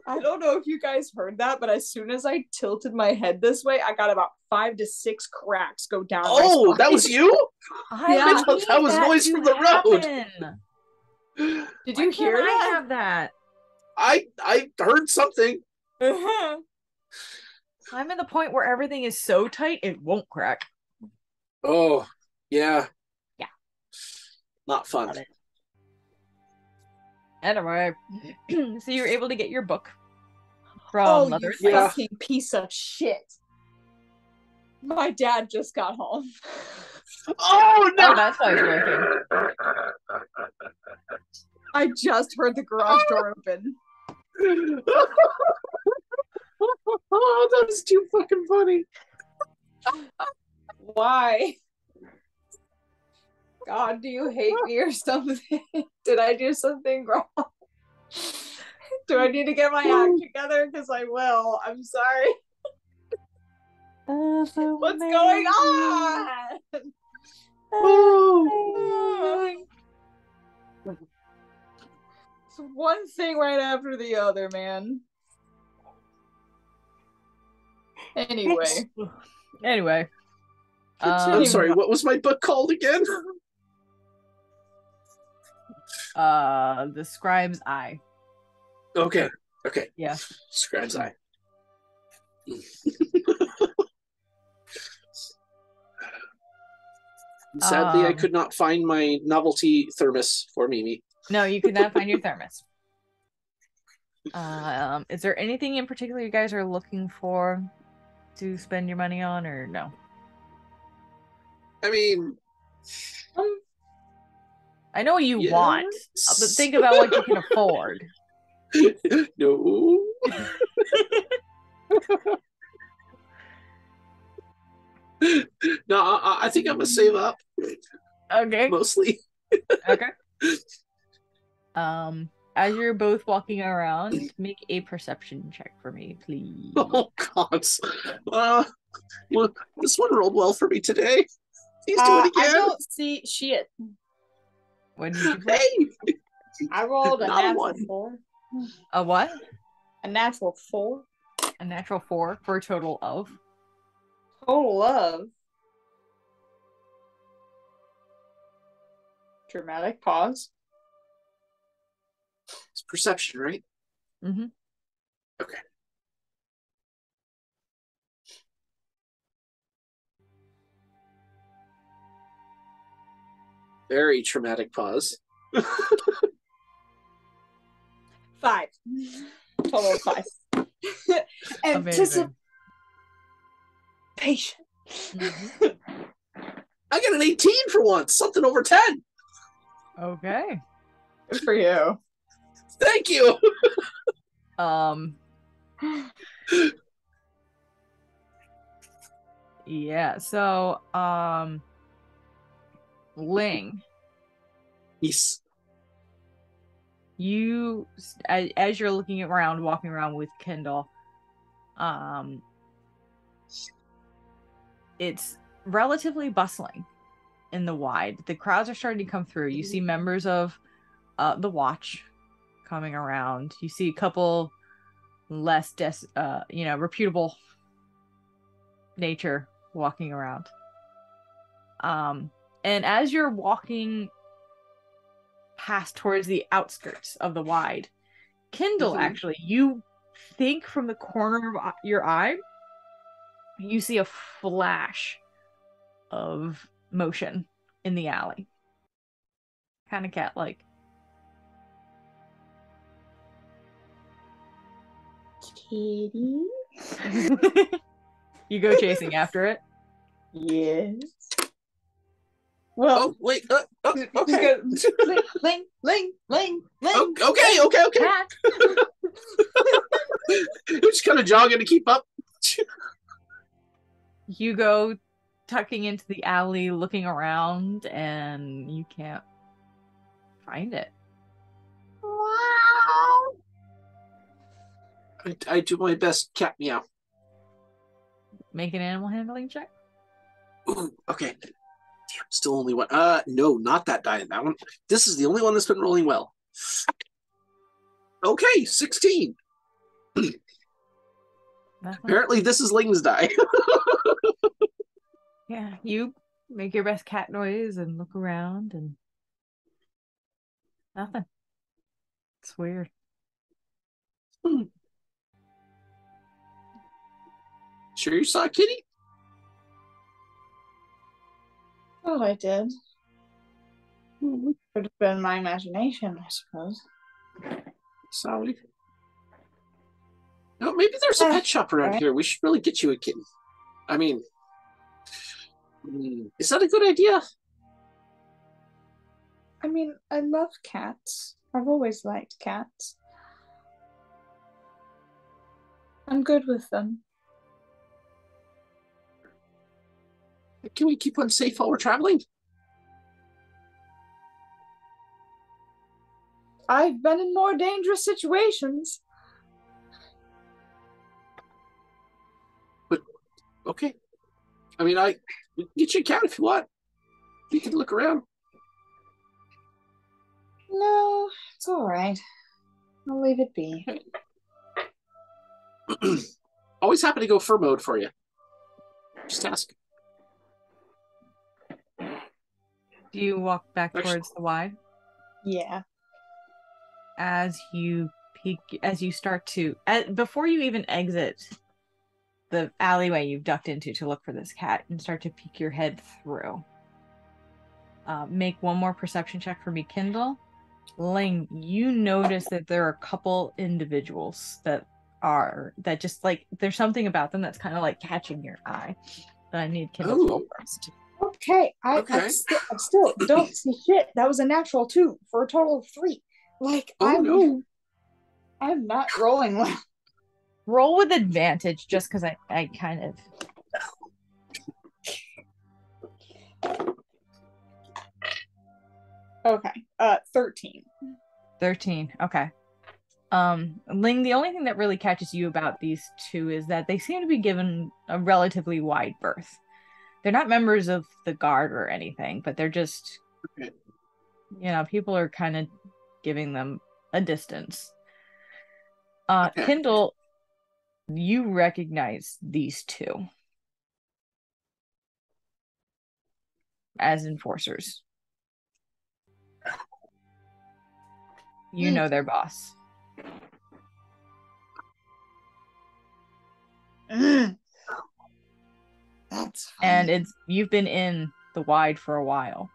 I don't know if you guys heard that, but as soon as I tilted my head this way, I got about 5 to 6 cracks go down. Oh, that was you? I thought that was noise from the road. Did you hear that? I have that. I heard something. I'm at the point where everything is so tight it won't crack. Oh, yeah. Yeah. Not fun. Anyway, so you're able to get your book from Mother. You fucking piece of shit. My dad just got home. Oh, no! Oh, that's why it's working. I just heard the garage door open. Oh, that was too fucking funny. Why? God, do you hate me or something? Did I do something wrong? Do I need to get my act together? Because I will. I'm sorry. What's going on? It's one thing right after the other, man. Anyway. I'm sorry, what was my book called again? The Scribe's Eye. Okay. Yeah. Scribe's Eye. Sadly, I could not find my novelty thermos for Mimi. No, you could not find your thermos. Is there anything in particular you guys are looking for to spend your money on, or no? I mean, I know what you want, but think about what you can afford. No. No, I think I'm gonna save up. Okay. Mostly. Okay. As you're both walking around, make a perception check for me, please. Oh God. Well, this one rolled well for me today. Please do it again. I don't see shit. What did you play? Hey! I rolled a natural 4. A what? A natural 4. A natural 4 for a total of? Total of. Dramatic pause. It's perception, right? Mm-hmm. Okay. Very traumatic pause. 5. Total of 5. Anticipation. Mm-hmm. I got an 18 for once. Something over 10. Okay. Good for you. Thank you. Yeah, so Ling. Yes. you, as you're looking around, walking around with Kindle, it's relatively bustling in the wide. The crowds are starting to come through. You see members of the watch coming around. You see a couple less reputable nature walking around. And as you're walking past towards the outskirts of the wide, Kindle, actually, you think from the corner of your eye, you see a flash of motion in the alley. Kind of cat-like. Kitty? You go chasing after it? Yes. Well, wait. Okay. Just go, ling. Okay. Cat. We're just kind of jogging to keep up. You go tucking into the alley, looking around, and you can't find it. Wow. I do my best cat meow. Make an animal handling check. Ooh, okay. Damn, still only one. No, not that die. That one. This is the only one that's been rolling well. Okay, 16. Apparently this is Ling's die. Yeah, you make your best cat noise and look around and nothing. It's weird. Sure you saw a kitty? Oh, I did. Could have been my imagination, I suppose. Sorry. No, maybe there's a pet shop around here. We should really get you a kitten. I mean, is that a good idea? I mean, I love cats. I've always liked cats. I'm good with them. Can we keep one safe while we're traveling? I've been in more dangerous situations. But, okay. I mean, we can get you a cat if you want. You can look around. No, it's all right. I'll leave it be. Always happy to go fur mode for you. Just ask. Do you walk back towards the wide? Yeah. As you start to, before you even exit the alleyway you've ducked into to look for this cat and start to peek your head through, make one more perception check for me, Kindle. Ling, you notice that there are a couple individuals that just like, there's something about them that's kind of like catching your eye. But I need Kindle to go first. Okay, I still don't see shit. That was a natural 2 for a total of 3. Like, I'm not rolling well. Roll with advantage, just because I kind of. Okay, 13. 13. Okay. Ling, the only thing that really catches you about these two is that they seem to be given a relatively wide berth. They're not members of the guard or anything, but they're just, people are kind of giving them a distance. Kindle, you recognize these two as enforcers. You know their boss. That's funny. And you've been in the wide for a while,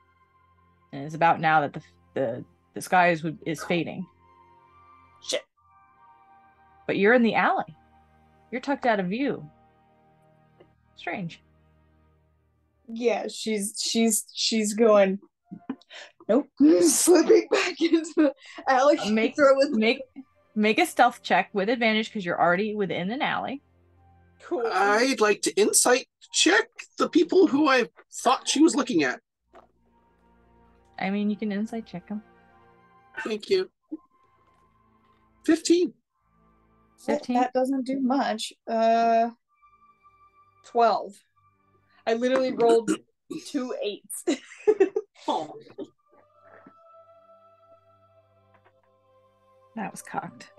and it's about now that the sky is fading. Shit. But you're in the alley. You're tucked out of view. Strange. Yeah, she's going. Nope. Slipping back into the alley. Make a stealth check with advantage because you're already within an alley. Cool. I'd like to insight check the people who I thought she was looking at. I mean, you can insight check them. Thank you. 15. 15? That doesn't do much. 12. I literally rolled 2 8s. Oh. That was cocked.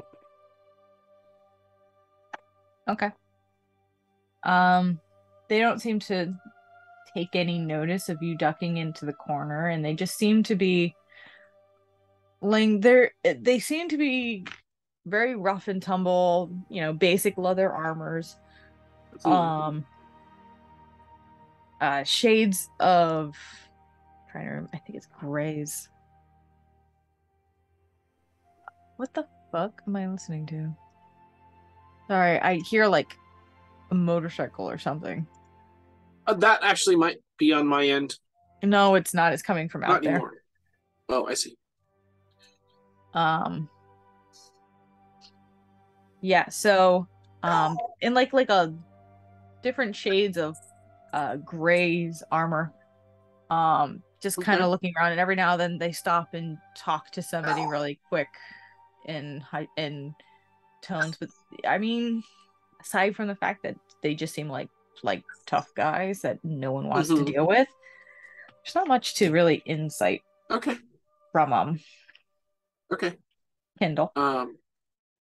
Okay. They don't seem to take any notice of you ducking into the corner, and they just seem to be laying there. They seem to be very rough and tumble, basic leather armors. Shades of, trying to remember, I think it's grays. What the fuck am I listening to? Sorry, I hear like a motorcycle or something. That actually might be on my end. No, it's not. It's coming from out there. Not anymore. Oh, I see. Yeah, so in like a different shades of gray's armor. Just kind of looking around, and every now and then they stop and talk to somebody really quick in tones. But I mean, aside from the fact that they just seem like tough guys that no one wants to deal with, there's not much to really insight. Okay. From Okay. Kindle.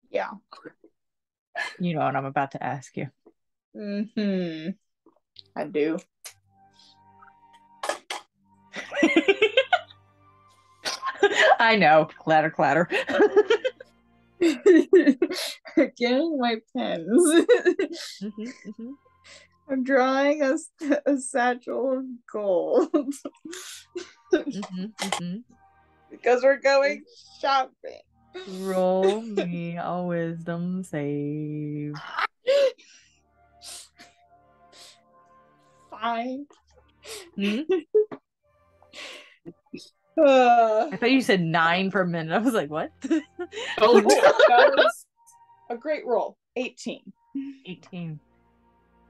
Yeah. Okay. You know what I'm about to ask you. I do. I know. Clatter, clatter. Getting my pens. I'm drawing a satchel of gold. Because we're going shopping. Roll me a wisdom save. 5. I thought you said 9 for a minute. I was like, what? Oh, that was a great roll. 18. 18.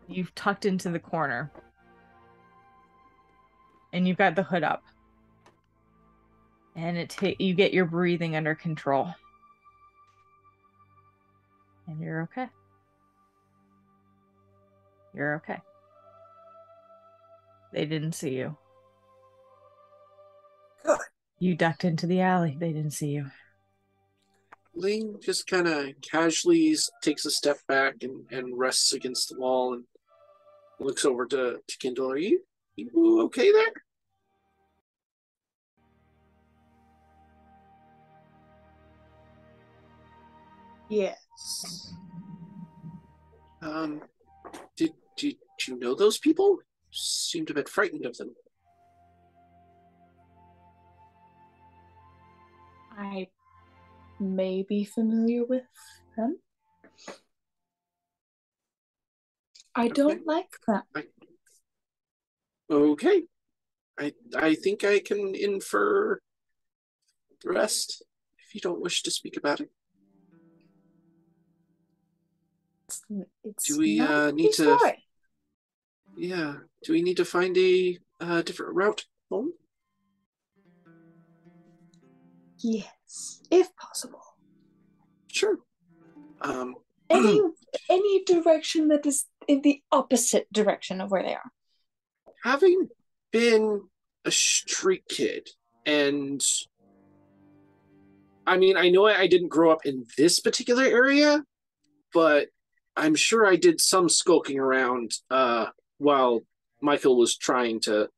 You've tucked into the corner. And you've got the hood up. And you get your breathing under control. And you're okay. You're okay. They didn't see you. Good. You ducked into the alley. They didn't see you. Ling just kind of casually takes a step back and rests against the wall and looks over to Kindle. Are you okay there? Yes. Did you know those people? Seemed a bit frightened of them. I may be familiar with them. I don't like them. Okay. I think I can infer the rest if you don't wish to speak about it. Do we need to? Sorry. Yeah. Do we need to find a different route home? Yes, if possible. Sure. Any direction that is in the opposite direction of where they are. Having been a street kid, and I mean, I know I didn't grow up in this particular area, but I'm sure I did some skulking around while Michael was trying to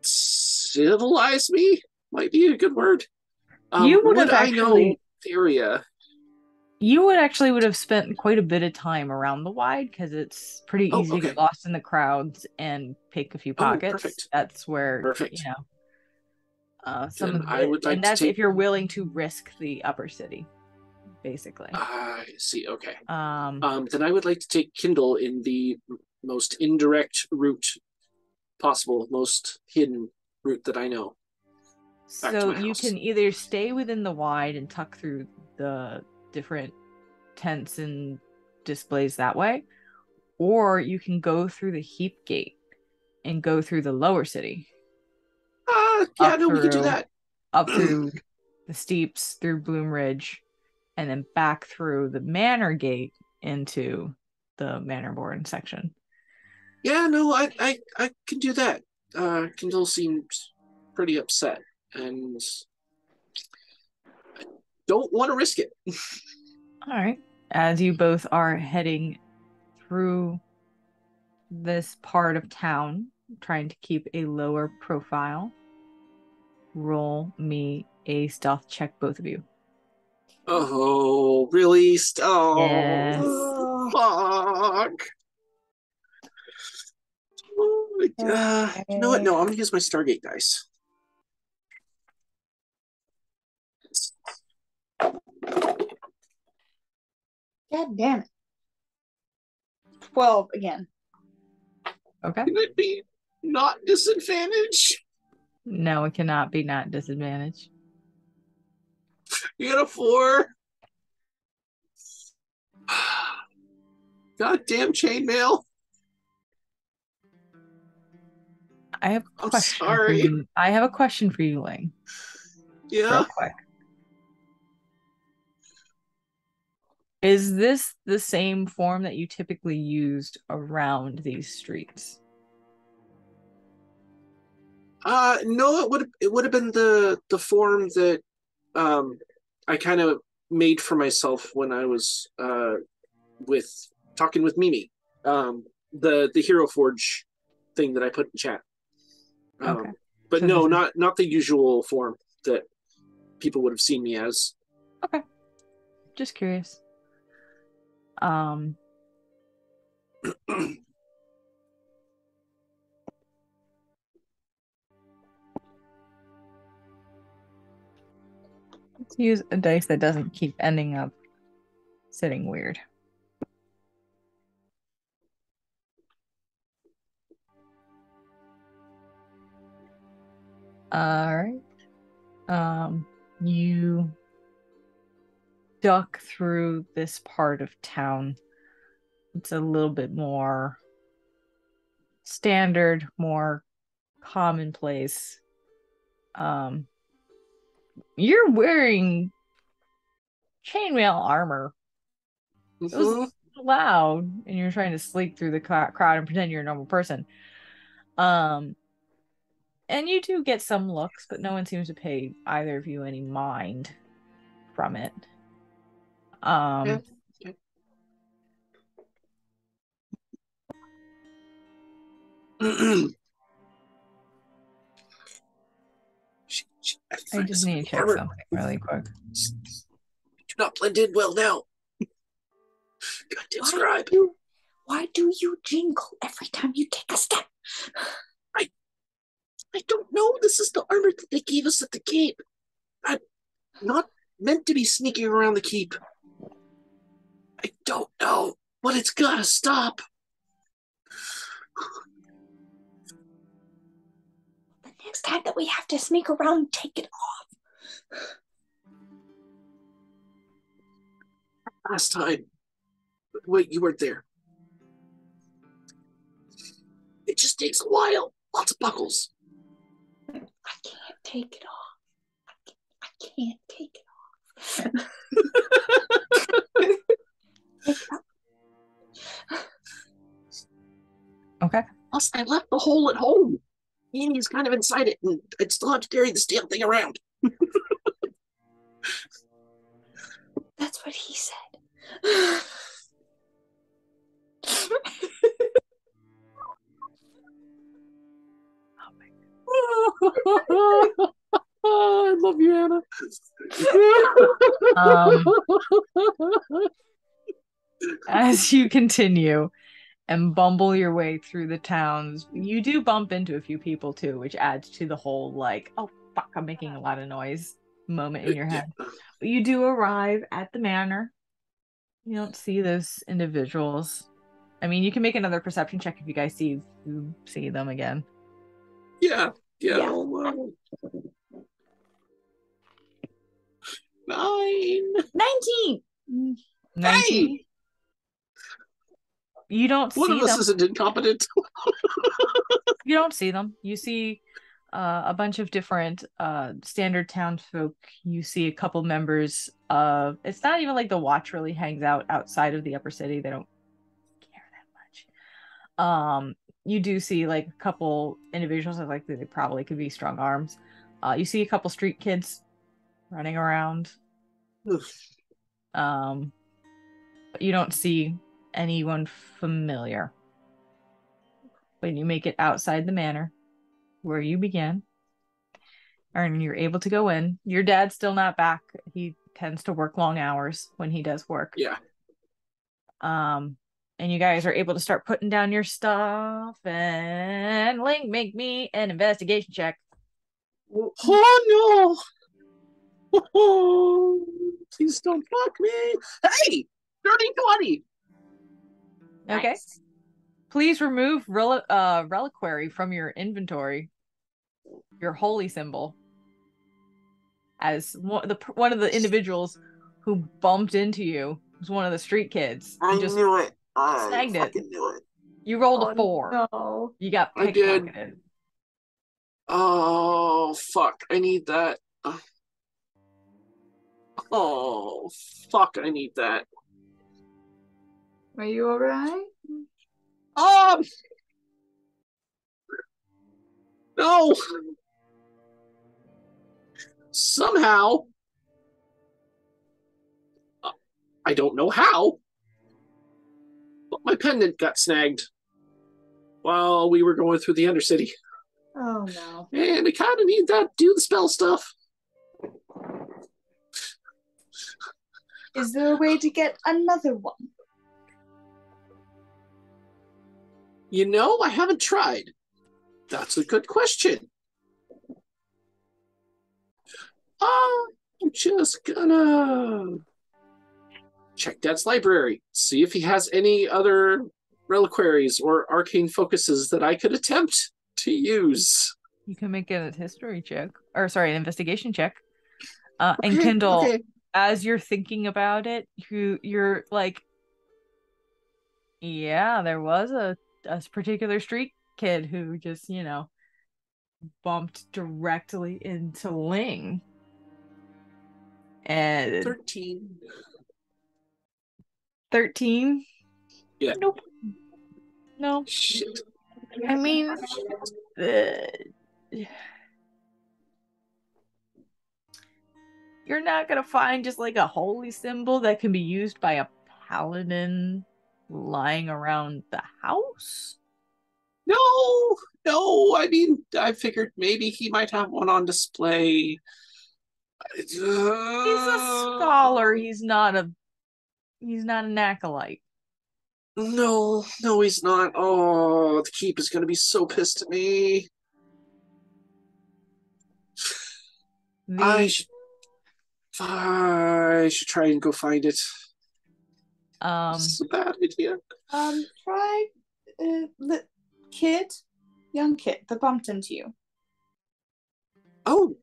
civilize me. Might be a good word. You would have actually know the area. You would have spent quite a bit of time around the wide because it's pretty easy to get lost in the crowds and pick a few pockets. Perfect. That's where perfect. Some of it, and that's if you're willing to risk the upper city, basically. I see. Okay. Then I would like to take Kindle in the most indirect route possible, most hidden route that I know. So you can either stay within the wide and tuck through the different tents and displays that way, or you can go through the heap gate and go through the lower city. We can do that. Up through the steeps, through Bloom Ridge, and then back through the manor gate into the Manorborn section. Yeah, no, I can do that. Kendall seems pretty upset, and I don't want to risk it. All right. As you both are heading through this part of town, trying to keep a lower profile, roll me a stealth check, both of you. Oh, really? Yes. Fuck. You know what? No, I'm gonna use my Stargate dice. God damn it. 12 again. Okay. Can it be not disadvantage? No, it cannot be not disadvantage. You got a 4. Goddamn chainmail. I have a question for sorry. you. I have a question for you, Ling. Yeah. Real quick. Is this the same form that you typically used around these streets? No, it would have been the form that I kind of made for myself when I was talking with Mimi. The Hero Forge thing that I put in chat. Okay. But So no, not the usual form that people would have seen me as. Okay. Just curious. Let's use a dice that doesn't keep ending up sitting weird. All right. You duck through this part of town. It's a little bit more standard, more commonplace. You're wearing chainmail armor. It was loud, and you're trying to sleep through the crowd and pretend you're a normal person. And you do get some looks, but no one seems to pay either of you any mind from it. Yeah. I just need to check something really quick. Do not blend in well now. Goddamn scribe. Why do you jingle every time you take a step? I don't know. This is the armor that they gave us at the keep. I'm not meant to be sneaking around the keep. I don't know, but it's gotta stop. The next time that we have to sneak around, take it off. Last time. Wait, you weren't there. It just takes a while. Lots of buckles. I can't take it off. I can't take it off. Okay. Plus, I left the hole at home. Annie's kind of inside it, and I'd still have to carry this damn thing around. That's what he said. I love you, Anna. As you continue and bumble your way through the towns, you do bump into a few people too, which adds to the whole like, oh fuck, I'm making a lot of noise moment in your head. But you do arrive at the manor. You don't see those individuals. I mean, you can make another perception check if you guys see them again. Yeah. 9. 19. 19. You don't see them. One of us isn't incompetent. You don't see them. You see a bunch of different standard townsfolk. You see a couple members of, it's not even like the watch really hangs out outside of the upper city. They don't care that much. You do see like a couple individuals that like they probably could be strong arms. You see a couple street kids running around. But you don't see anyone familiar. When you make it outside the manor where you began, and you're able to go in, your dad's still not back. He tends to work long hours when he does work. Yeah. And you guys are able to start putting down your stuff. And Link, make me an investigation check. Oh no! Oh, please don't fuck me! Hey, 30-20. Okay. Nice. Please remove reliquary from your inventory. Your holy symbol. As one of the individuals who bumped into you was one of the street kids. I knew it. I snagged fucking it. knew it. You rolled a 4. No. You got I did. pickpocketed. Oh, fuck. I need that. Oh, fuck. I need that. Are you alright? No. Somehow, I don't know how, but my pendant got snagged while we were going through the Undercity. Oh no. And I kind of need that to do the spell stuff. Is there a way to get another one? You know, I haven't tried. That's a good question. I'm just gonna check Dad's library, see if he has any other reliquaries or arcane focuses that I could attempt to use. You can make a history check, or sorry, an investigation check. Okay, and Kindle, as you're thinking about it, you're like, yeah, there was a particular street kid who just, bumped directly into Ling. And 13. 13? Yeah. Nope. No. Shit. I mean, you're not gonna find just like a holy symbol that can be used by a paladin lying around the house. No. I mean, I figured maybe he might have one on display. He's a scholar. He's not an acolyte. No, he's not. Oh, the keep is gonna be so pissed at me. I should try and go find it. It's a bad idea. Try the young kid that bumped into you. Oh,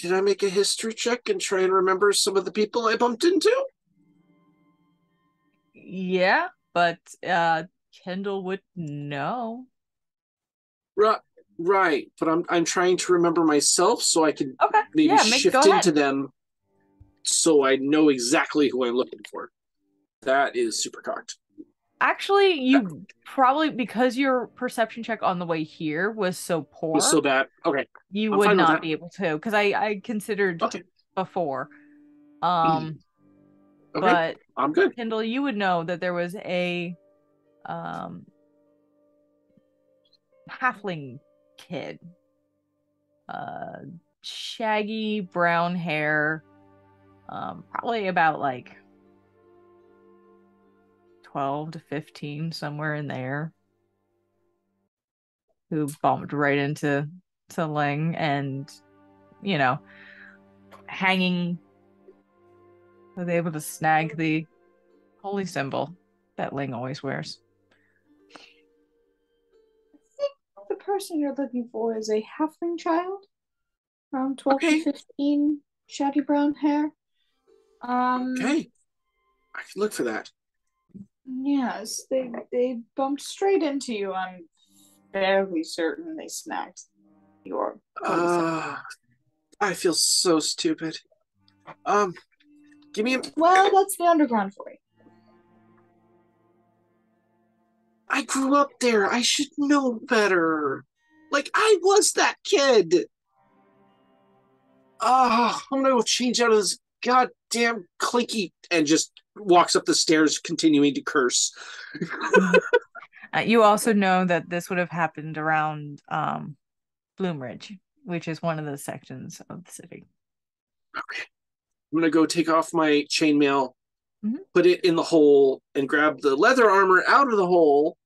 can I make a history check and try and remember some of the people I bumped into? Yeah, but Kendall would know. Right, but I'm trying to remember myself so I can maybe shift into them so I know exactly who I'm looking for. That is super cocked. Actually, you probably, because your perception check on the way here was so poor. Was so bad. Okay. You would not be able to, because I considered before. Okay. But I'm good. Kendall, you would know that there was a halfling kid. Shaggy brown hair. Probably about like 12 to 15, somewhere in there, who bumped right into Ling and, hanging, was able to snag the holy symbol that Ling always wears. I think the person you're looking for is a halfling child, around 12 to 15, shaggy brown hair. Okay. I can look for that. Yes, they bumped straight into you. I'm fairly certain they smacked your. I feel so stupid. Give me a... Well, that's the underground for you. I grew up there. I should know better. Like, I was that kid. I'm gonna go change out of this goddamn clinky, and just walks up the stairs, continuing to curse. You also know that this would have happened around Bloomridge, which is one of the sections of the city. Okay. I'm gonna go take off my chainmail, put it in the hole, and grab the leather armor out of the hole.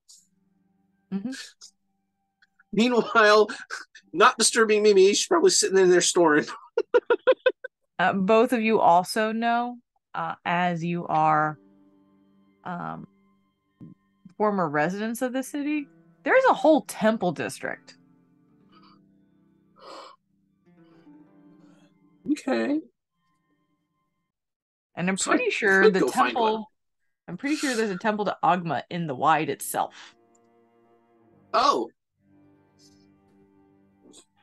Meanwhile, not disturbing Mimi, she's probably sitting in there snoring. Both of you also know, as you are former residents of the city, there's a whole temple district. Okay. And I'm pretty sure the temple... I'm pretty sure there's a temple to Agma in the Wide itself. Oh.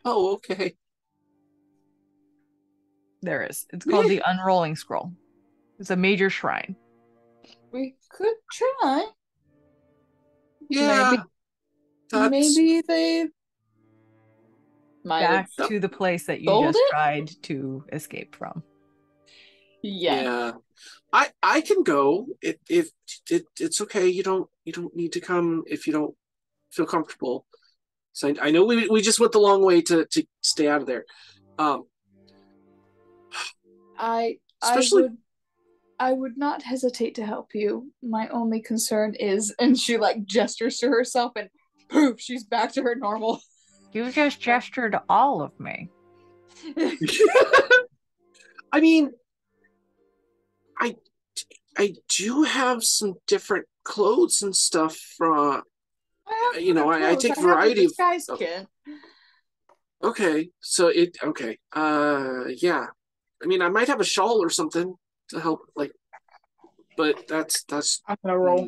Oh, okay. There is. It's called the Unrolling Scroll. It's a major shrine. We could try. Yeah. Maybe they might back to the place that you just tried to escape from. Yeah. I can go if it's okay. You don't need to come if you don't feel comfortable. So I know we just went the long way to stay out of there. I would not hesitate to help you. My only concern is, and she like gestures to herself, and poof, she's back to her normal. You just gestured all of me. I mean, I do have some different clothes and stuff from. I take a variety of. Kit. Okay, so yeah. I mean, I might have a shawl or something to help, like, but that's. I'm gonna roll.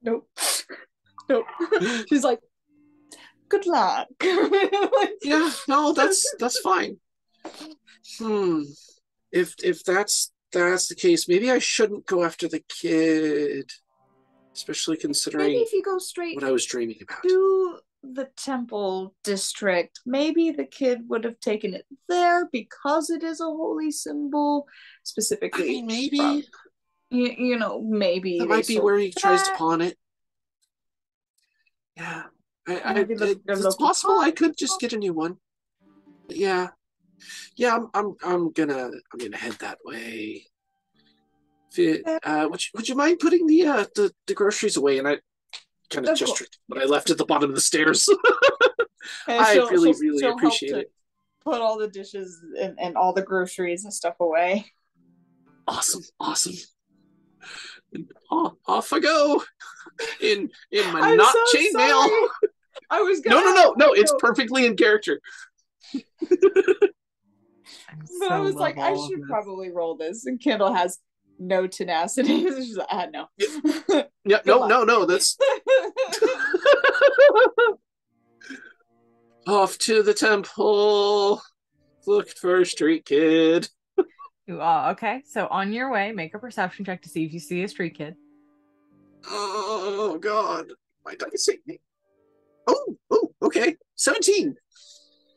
Nope. She's like, good luck. Yeah, no, that's fine. If that's the case, maybe I shouldn't go after the kid, especially considering maybe if you go straight what I was dreaming about to the temple district, maybe the kid would have taken it there because it is a holy symbol. Specifically, I mean, maybe maybe that might be where he tries to pawn it. Yeah, it's possible I could just get a new one. But yeah, I'm gonna head that way. Would you mind putting the groceries away? And I kind of gestured, but I left at the bottom of the stairs. I really appreciate it. Put all the dishes and all the groceries and stuff away. Awesome. And off I go in my not chainmail. I was no, it's perfectly in character. But I was like, I should probably roll this. And Kendall has no tenacity. She's like, no. Yeah, no, that's off to the temple. Look for a street kid. Okay, so on your way, make a perception check to see if you see a street kid. Oh God, my dice hate me. Oh, okay, 17.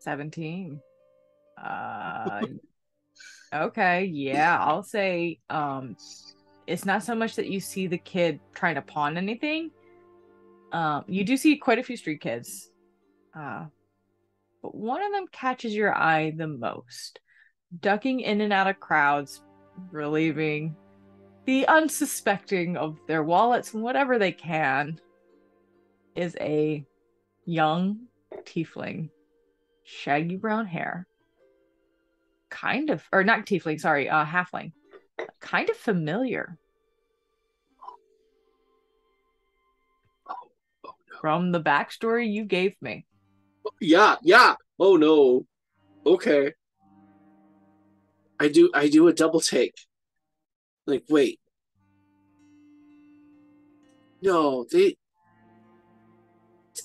17. Okay, yeah, I'll say it's not so much that you see the kid trying to pawn anything. You do see quite a few street kids, but one of them catches your eye the most. Ducking in and out of crowds, relieving the unsuspecting of their wallets and whatever they can, is a young tiefling, shaggy brown hair, halfling, kind of familiar. From the backstory you gave me. Yeah. Oh no. Okay. I do a double take. Like, wait. No, did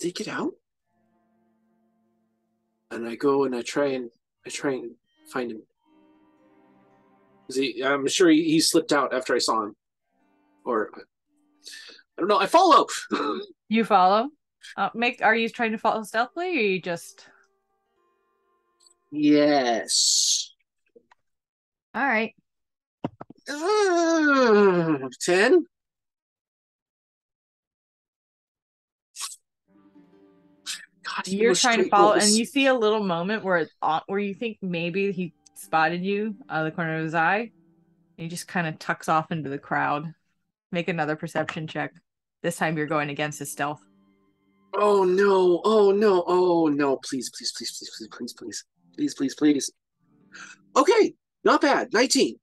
they get out? And I go and I try and find him. I'm sure he slipped out after I saw him. Or I don't know, I follow. You follow? Are you trying to follow stealthily, or you just? Yes. All right. 10. God, You're trying to follow, and you see a little moment where you think maybe he spotted you out of the corner of his eye, and he just kind of tucks off into the crowd. Make another perception check. This time you're going against his stealth. Oh no! Oh no! Oh no! Please, please, please, please, please, please, please, please, please, please. Okay, not bad. 19.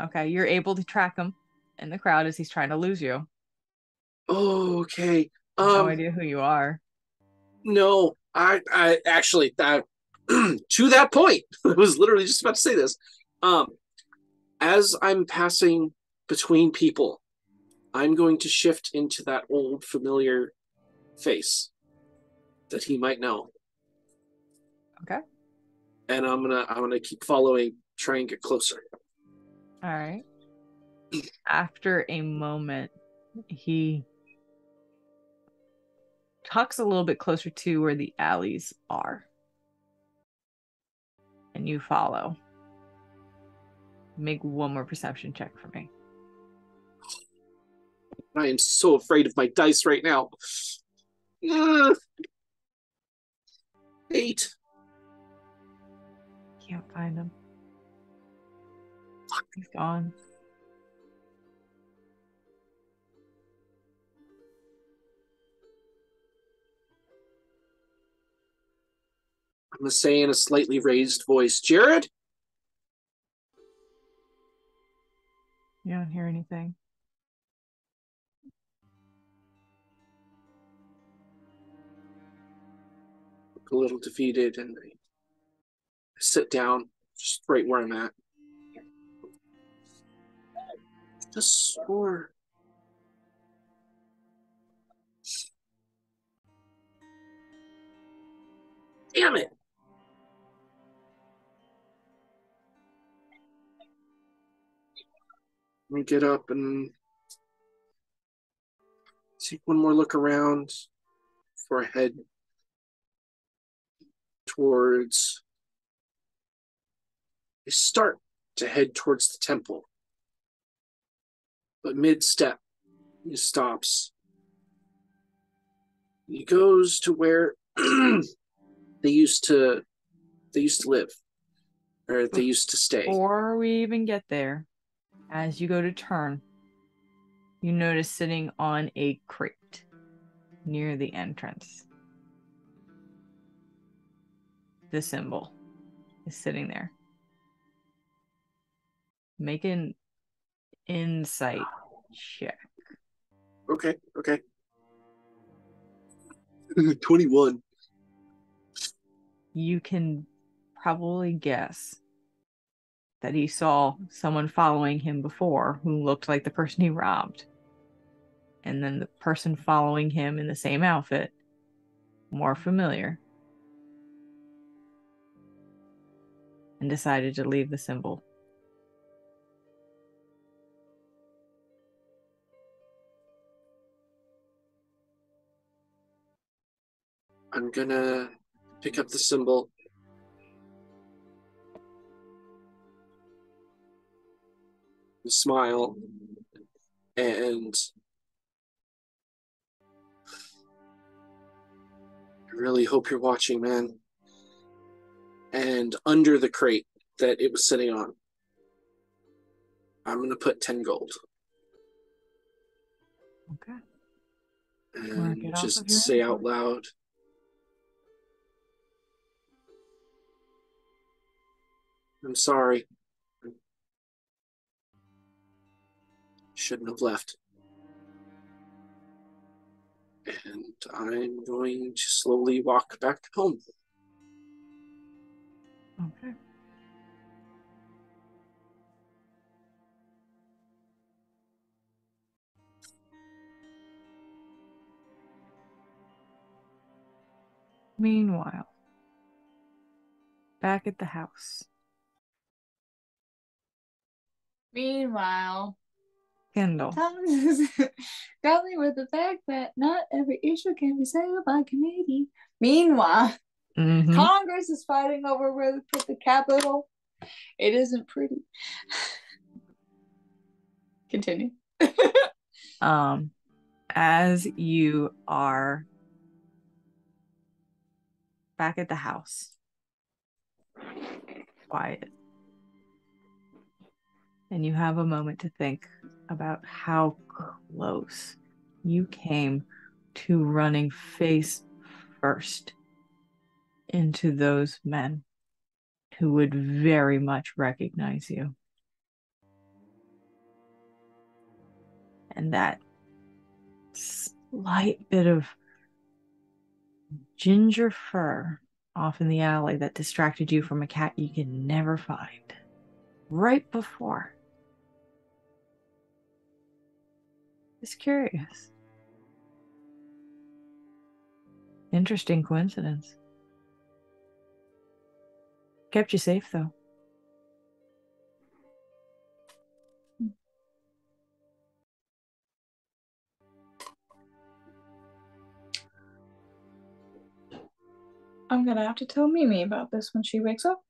Okay, you're able to track him in the crowd as he's trying to lose you. Okay. No idea who you are. No, I actually that to that point, I was literally just about to say this. As I'm passing between people, I'm going to shift into that old familiar face that he might know. Okay. And I'm gonna keep following, try and get closer. All right. After a moment, he tucks a little bit closer to where the alleys are. And you follow. Make one more perception check for me. I am so afraid of my dice right now. 8. Can't find him. He's gone. I'm gonna say in a slightly raised voice, Jared? You don't hear anything. Look a little defeated, and I sit down just right where I'm at. The sword. Damn it! Let me get up and take one more look around before I head towards. I start to head towards the temple, but mid-step, he stops. He goes to where they used to live, or they used to stay. Before we even get there, as you go to turn, you notice sitting on a crate near the entrance. The symbol is sitting there. Make an insight check. Okay. 21. You can probably guess that he saw someone following him before who looked like the person he robbed. And then the person following him in the same outfit, more familiar, and decided to leave the symbol. I'm gonna pick up the symbol. Smile. And I really hope you're watching, man. And under the crate that it was sitting on, I'm gonna put 10 gold. Okay. And just say out loud, I'm sorry. Shouldn't have left. And I'm going to slowly walk back home. Okay. Meanwhile, back at the house. Meanwhile, Kendall. got me with the fact that not every issue can be settled by committee. Meanwhile, Congress is fighting over where to put the capital. It isn't pretty. Continue. As you are back at the house, quiet, and you have a moment to think about how close you came to running face first into those men who would very much recognize you. And that slight bit of ginger fur off in the alley that distracted you from a cat you can never find right before. Just curious. Interesting coincidence. Kept you safe, though. I'm gonna have to tell Mimi about this when she wakes up.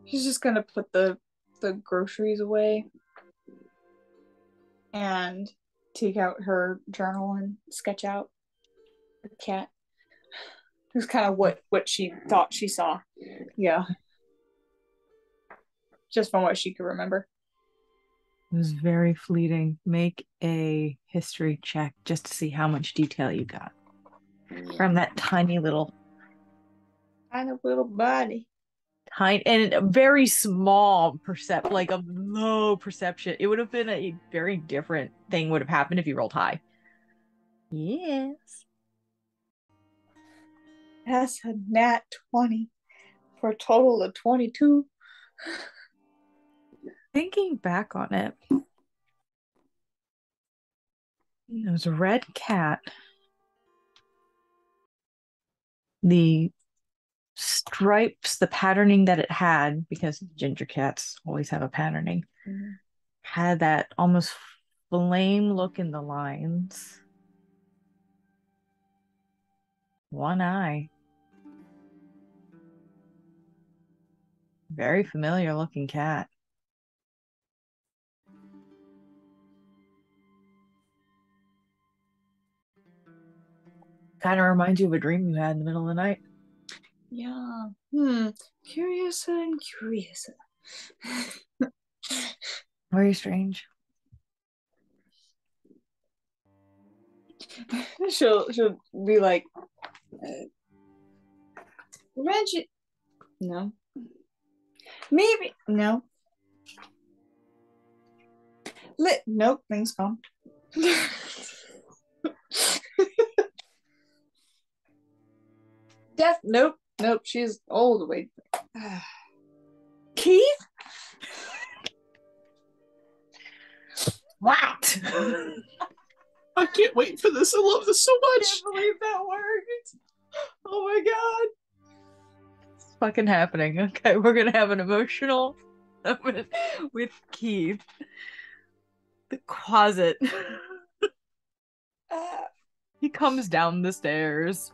She's just gonna put the groceries away and take out her journal and sketch out the cat. It was kind of what she thought she saw. Yeah. Just from what she could remember. It was very fleeting. Make a history check just to see how much detail you got from that tiny little body. Tiny and a very small like a low perception. It would have been a very different thing would have happened if you rolled high. Yes. That's a nat 20 for a total of 22. Thinking back on it, it was a red cat. The stripes, the patterning that it had, because ginger cats always have a patterning, had that almost flame look in the lines. One eye. Very familiar looking cat. Kind of reminds you of a dream you had in the middle of the night. Yeah. Curiouser and curiouser. Very strange. She'll be like, Reggie. No. Maybe. No. Nope. Things gone. Death. Nope. She's all the way. Keith? What? I can't wait for this. I love this so much. I can't believe that worked. Oh my god. It's fucking happening. Okay, we're gonna have an emotional with Keith. The closet. He comes down the stairs.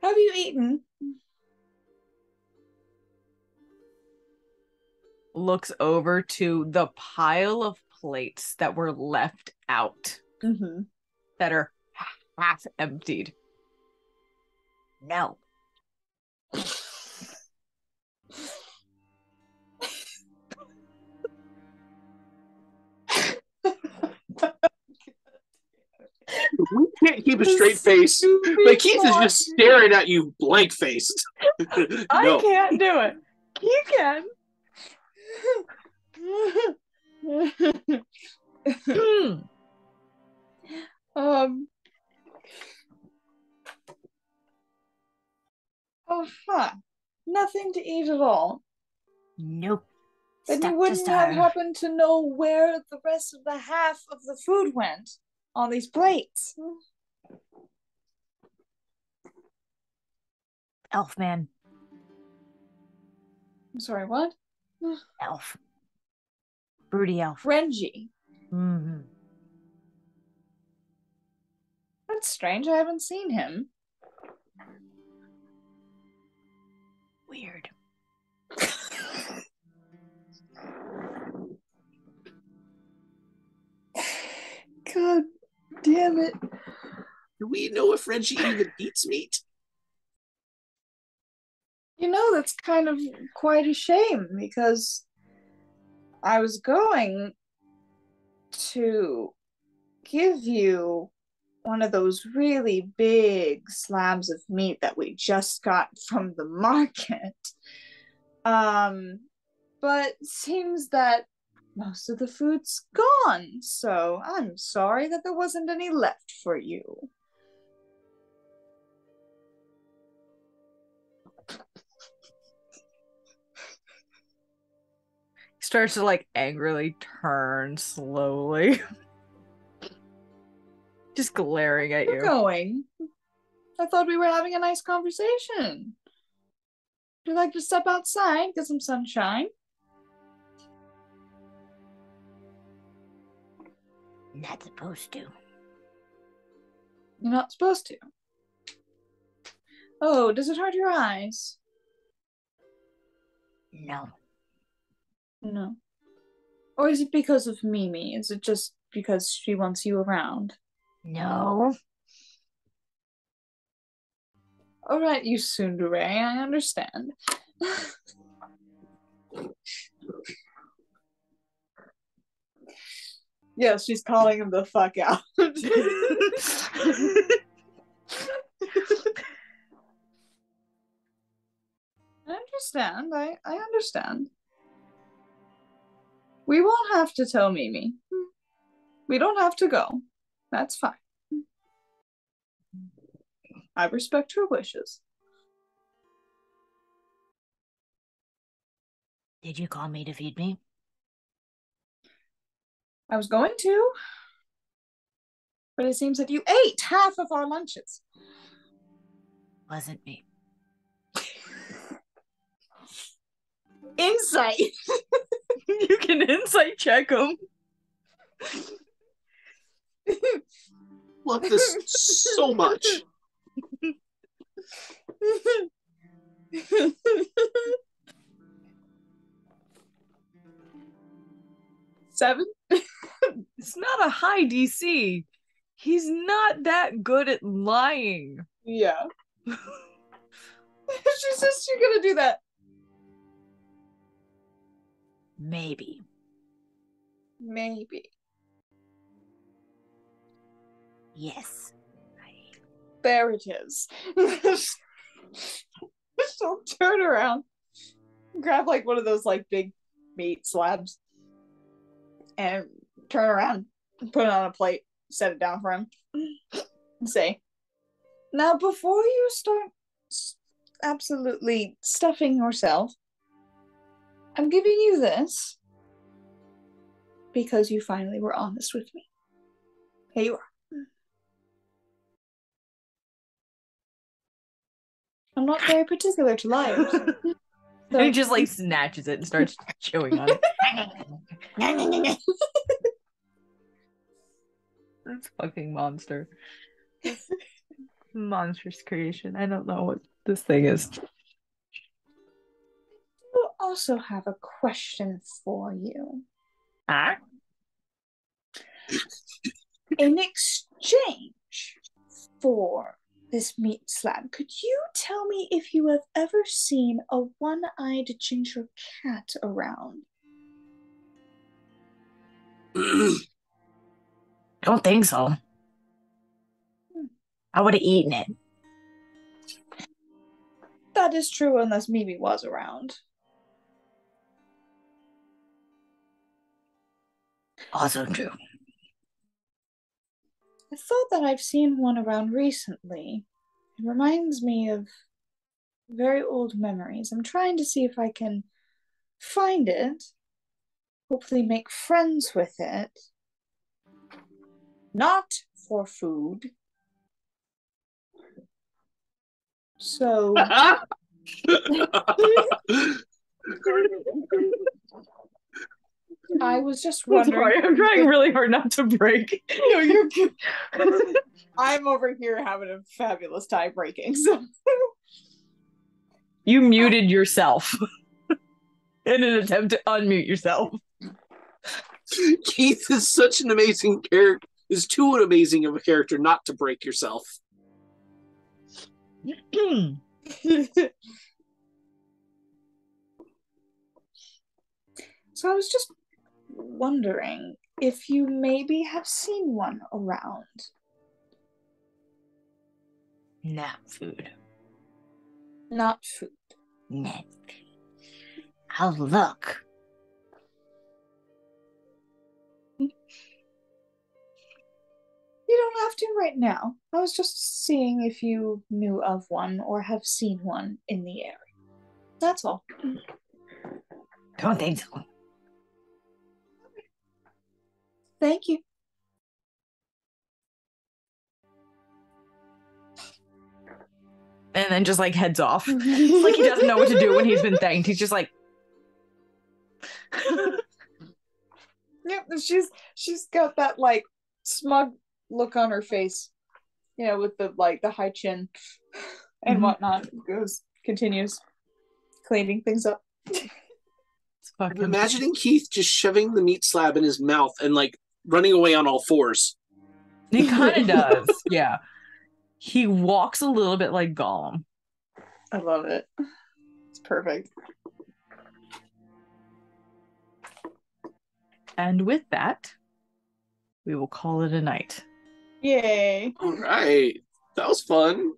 Have you eaten? Looks over to the pile of plates that were left out that are half emptied. No. We can't keep a straight face, but Keith is just staring at you blank faced. No. I can't do it. You can. Oh, huh. Nothing to eat at all. Nope. Then you wouldn't have happened to know where the rest of the half of the food went on these plates. Elf man. I'm sorry, what? Elf. Broody elf. Renji. Mm-hmm. That's strange. I haven't seen him. Weird. God damn it. Do we know if Reggie even eats meat? You know, that's kind of quite a shame because I was going to give you one of those really big slabs of meat that we just got from the market. But it seems that most of the food's gone, so I'm sorry that there wasn't any left for you. Starts to like angrily turn slowly. Just glaring at you. Going. I thought we were having a nice conversation. Would you like to step outside, get some sunshine? Not supposed to. You're not supposed to. Oh, does it hurt your eyes? No. No. Or is it because of Mimi? Is it just because she wants you around? No. All right, you tsundere, I understand. Yeah, she's calling him the fuck out. I understand. I understand. We won't have to tell Mimi. We don't have to go. That's fine. I respect her wishes. Did you call me to feed me? I was going to, but it seems that you ate half of our lunches. Wasn't me. Insight. You can insight check him. Love this so much. 7? It's not a high DC. He's not that good at lying. Yeah. She's gonna do that. Maybe. Yes. There it is. She'll turn around, grab like one of those like big meat slabs, and turn around, put it on a plate, set it down for him, and say, "Now, before you start absolutely stuffing yourself, I'm giving you this because you finally were honest with me. Here you are." I'm not very particular to liars. So. And he just like snatches it and starts chewing on it. That's fucking monster. Monstrous creation. I don't know what this thing is. I also have a question for you. Ah? In exchange for this meat slab, could you tell me if you have ever seen a one-eyed ginger cat around? I don't think so. I would have eaten it. That is true unless Mimi was around. Also true. I thought that I've seen one around recently. It reminds me of very old memories. I'm trying to see if I can find it, hopefully make friends with it, not for food. So I was just wondering. Sorry, I'm trying really hard not to break. No, you're good. I'm over here having a fabulous time breaking. So you muted yourself in an attempt to unmute yourself. Keith is such an amazing character. Is too amazing of a character not to break yourself. So I was just wondering if you maybe have seen one around. Not food. Not food. Not food. I'll look. You don't have to right now. I was just seeing if you knew of one or have seen one in the area. That's all. Don't think so. Thank you. And then just like heads off. It's like he doesn't know what to do when he's been thanked. He's just like Yep, she's got that like smug look on her face, you know, with the like the high chin and whatnot. Continues cleaning things up. I'm imagining Keith just shoving the meat slab in his mouth and like running away on all fours. He kind of does. Yeah. He walks a little bit like Gollum. I love it. It's perfect. And with that, we will call it a night. Yay. All right. That was fun.